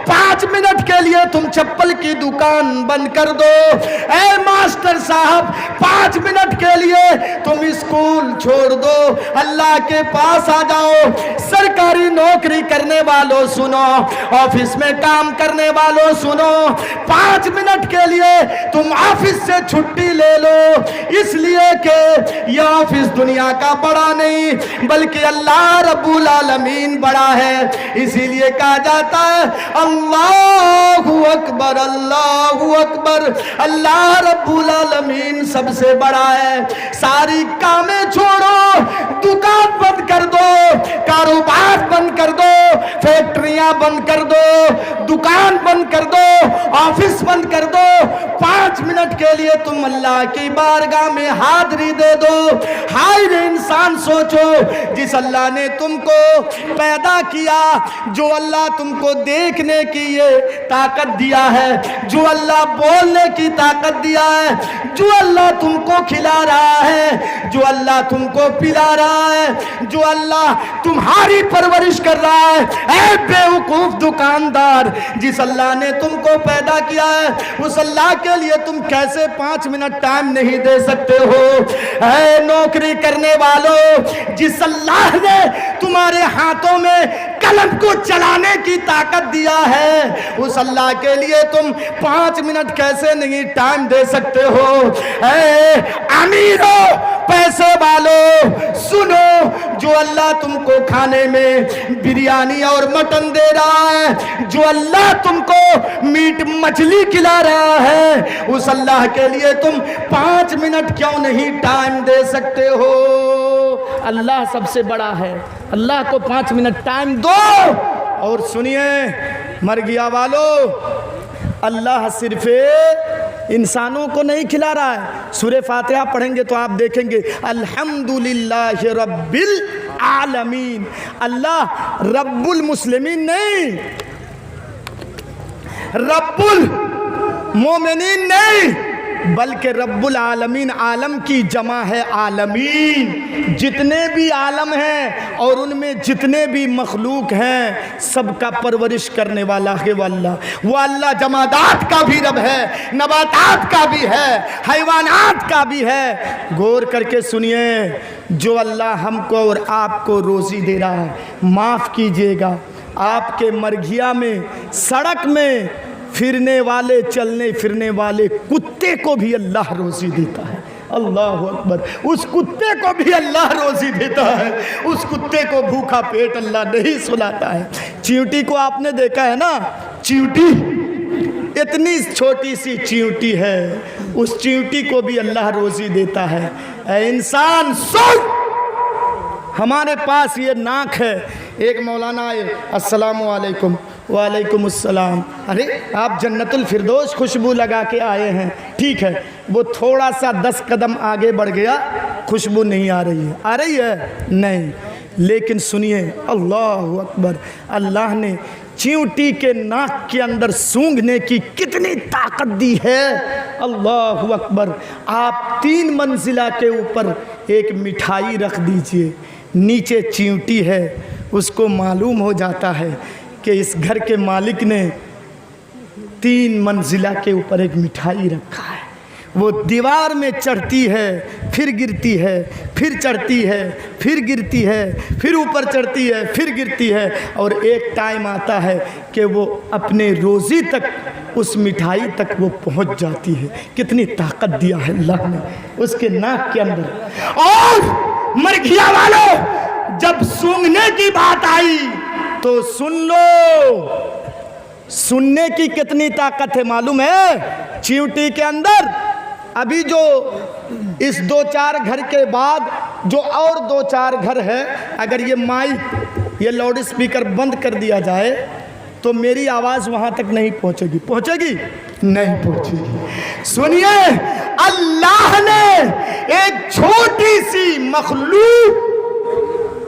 5 मिनट के लिए तुम चप्पल की दुकान बंद कर दो। ऐ मास्टर साहब 5 मिनट के लिए तुम स्कूल छोड़ दो, अल्लाह के पास आ जाओ। सरकारी नौकरी करने वालों सुनो, ऑफिस में काम करने वालों सुनो, 5 मिनट के लिए तुम ऑफिस से छुट्टी ले लो, इसलिए कि यह ऑफिस दुनिया का बड़ा नहीं बल्कि अल्लाह रब्बुल आलमीन बड़ा है। इसीलिए कहा जाता है अल्लाहु अकबर अल्लाहु अकबर, अल्लाह रब्बुल आलमीन सबसे बड़ा है। सारी कामें छोड़ो, दुकान बंद कर दो, कारोबार बंद कर दो, फैक्ट्रियां बंद कर दो, दुकान बंद कर दो, ऑफिस बंद कर दो, 5 मिनट के लिए तुम अल्लाह की बारगाह में हाजिरी दे दो। हाय रे इंसान, सोचो जिस अल्लाह ने तुमको पैदा किया, जो अल्लाह तुमको देखने की ये ताकत दिया है, जो अल्लाह बोलने की ताकत दिया है, जो अल्लाह तुमको खिला रहा है, जो अल्लाह तुमको पिला रहा है, जो अल्लाह तुम्हारी परवरिश कर रहा है, ऐ बेवकूफ दुकानदार, जिस अल्लाह ने तुमको पैदा किया है, उस अल्लाह के लिए तुम कैसे 5 मिनट टाइम नहीं दे सकते हो? ऐ नौकरी करने वालों, जिस अल्लाह ने तुम्हारे हाथों में कलम को चलाने की ताकत दिया है, उस अल्लाह के लिए तुम 5 मिनट कैसे नहीं टाइम दे सकते हो? ऐ अमीरों, पैसे वालों, सुनो, जो अल्लाह तुमको खाने में बिरयानी और मटन दे रहा है, जो अल्लाह तुमको मीट मछली खिला रहा है, उस अल्लाह के लिए तुम 5 मिनट क्यों नहीं टाइम दे सकते हो? अल्लाह सबसे बड़ा है, अल्लाह को 5 मिनट टाइम दो। और सुनिए मरगिया वालों, अल्लाह सिर्फ इंसानों को नहीं खिला रहा है। सूरह फातिहा पढ़ेंगे तो आप देखेंगे अल्हम्दुलिल्लाहि रब्बिल आलमीन। अल्लाह रब्बुल मुस्लिमीन नहीं, रब्बुल मोमिनीन नहीं, बल्कि रब्बुल आलमीन। आलम की जमा है आलमीन। जितने भी आलम हैं और उनमें जितने भी मखलूक हैं, सबका परवरिश करने वाला है वो अल्लाह। वो अल्लाह जमादात का भी रब है, नबातात का भी है, हैवानात का भी है। गौर करके सुनिए, जो अल्लाह हमको और आपको रोज़ी दे रहा है, माफ़ कीजिएगा, आपके मरघिया में, सड़क में फिरने वाले, चलने फिरने वाले कुत्ते को भी अल्लाह रोज़ी देता है। अल्लाह अकबर। उस कुत्ते को भी अल्लाह रोज़ी देता है, उस कुत्ते को भूखा पेट अल्लाह नहीं सुलाता है। चींटी को आपने देखा है ना, चींटी इतनी छोटी सी चींटी है, उस चींटी को भी अल्लाह रोज़ी देता है। ऐ इंसान सुन, हमारे पास ये नाक है। एक मौलाना आए, अस्सलामु अलैकुम। वालेकुम अस्सलाम। अरे आप जन्नतुल फिरदौस खुशबू लगा के आए हैं, ठीक है। वो थोड़ा सा 10 कदम आगे बढ़ गया, खुशबू नहीं आ रही है। आ रही है? नहीं। लेकिन सुनिए, अल्लाह अकबर, अल्लाह ने चींटी के नाक के अंदर सूंघने की कितनी ताकत दी है। अल्लाह अकबर। आप 3 मंजिला के ऊपर एक मिठाई रख दीजिए, नीचे चींटी है, उसको मालूम हो जाता है कि इस घर के मालिक ने 3 मंजिला के ऊपर एक मिठाई रखा है। वो दीवार में चढ़ती है, फिर गिरती है, फिर चढ़ती है, फिर गिरती है, फिर ऊपर चढ़ती है, फिर गिरती है, और एक टाइम आता है कि वो अपने रोज़ी तक, उस मिठाई तक वो पहुंच जाती है। कितनी ताकत दिया है अल्लाह ने उसके नाक के अंदर। और मरघिया वालों, जब सूंघने की बात आई तो सुन लो, सुनने की कितनी ताकत है मालूम है चींटी के अंदर। अभी जो इस 2-4 घर के बाद जो और 2-4 घर है, अगर ये माइक, ये लाउड स्पीकर बंद कर दिया जाए तो मेरी आवाज़ वहाँ तक नहीं पहुँचेगी। पहुँचेगी? नहीं पहुँचेगी। सुनिए, अल्लाह ने एक छोटी सी मखलूक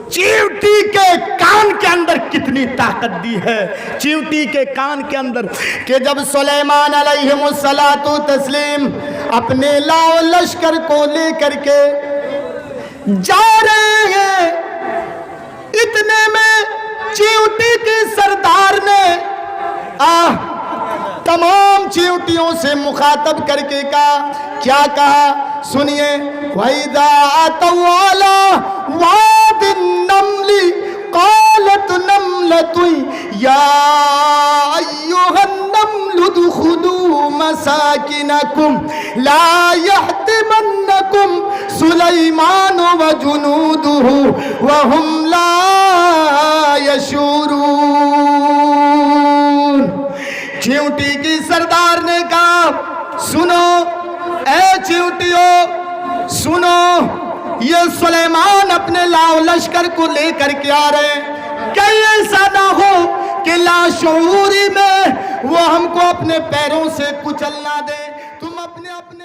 चींटी के कान के अंदर कितनी ताकत दी है। चींटी के कान के अंदर कि जब सुलेमान अलैहिमुस्सलातु तस्लीम अपने लाओ लश्कर को लेकर के जा रहे हैं, इतने में चींटी के सरदार ने तमाम चींटियों से मुखातब करके कहा, क्या कहा? सुनिए, वैदा अतवाला वादिन नमली कालत नमलतुन या अय्युहन नमलु दुखुलू मसाकिनकुम ला यहतिमन्नकुम सुलैमान व जुनूदुहु व हुम ला यशूरून। चींटी की सरदार ने कहा, सुनो ए चींटियों, सुनो, ये सुलेमान अपने लाओ लश्कर को लेकर के आ रहे हैं। कहीं ऐसा ना हो कि लाशऊरी में वो हमको अपने पैरों से कुचल ना दे। तुम अपने अपने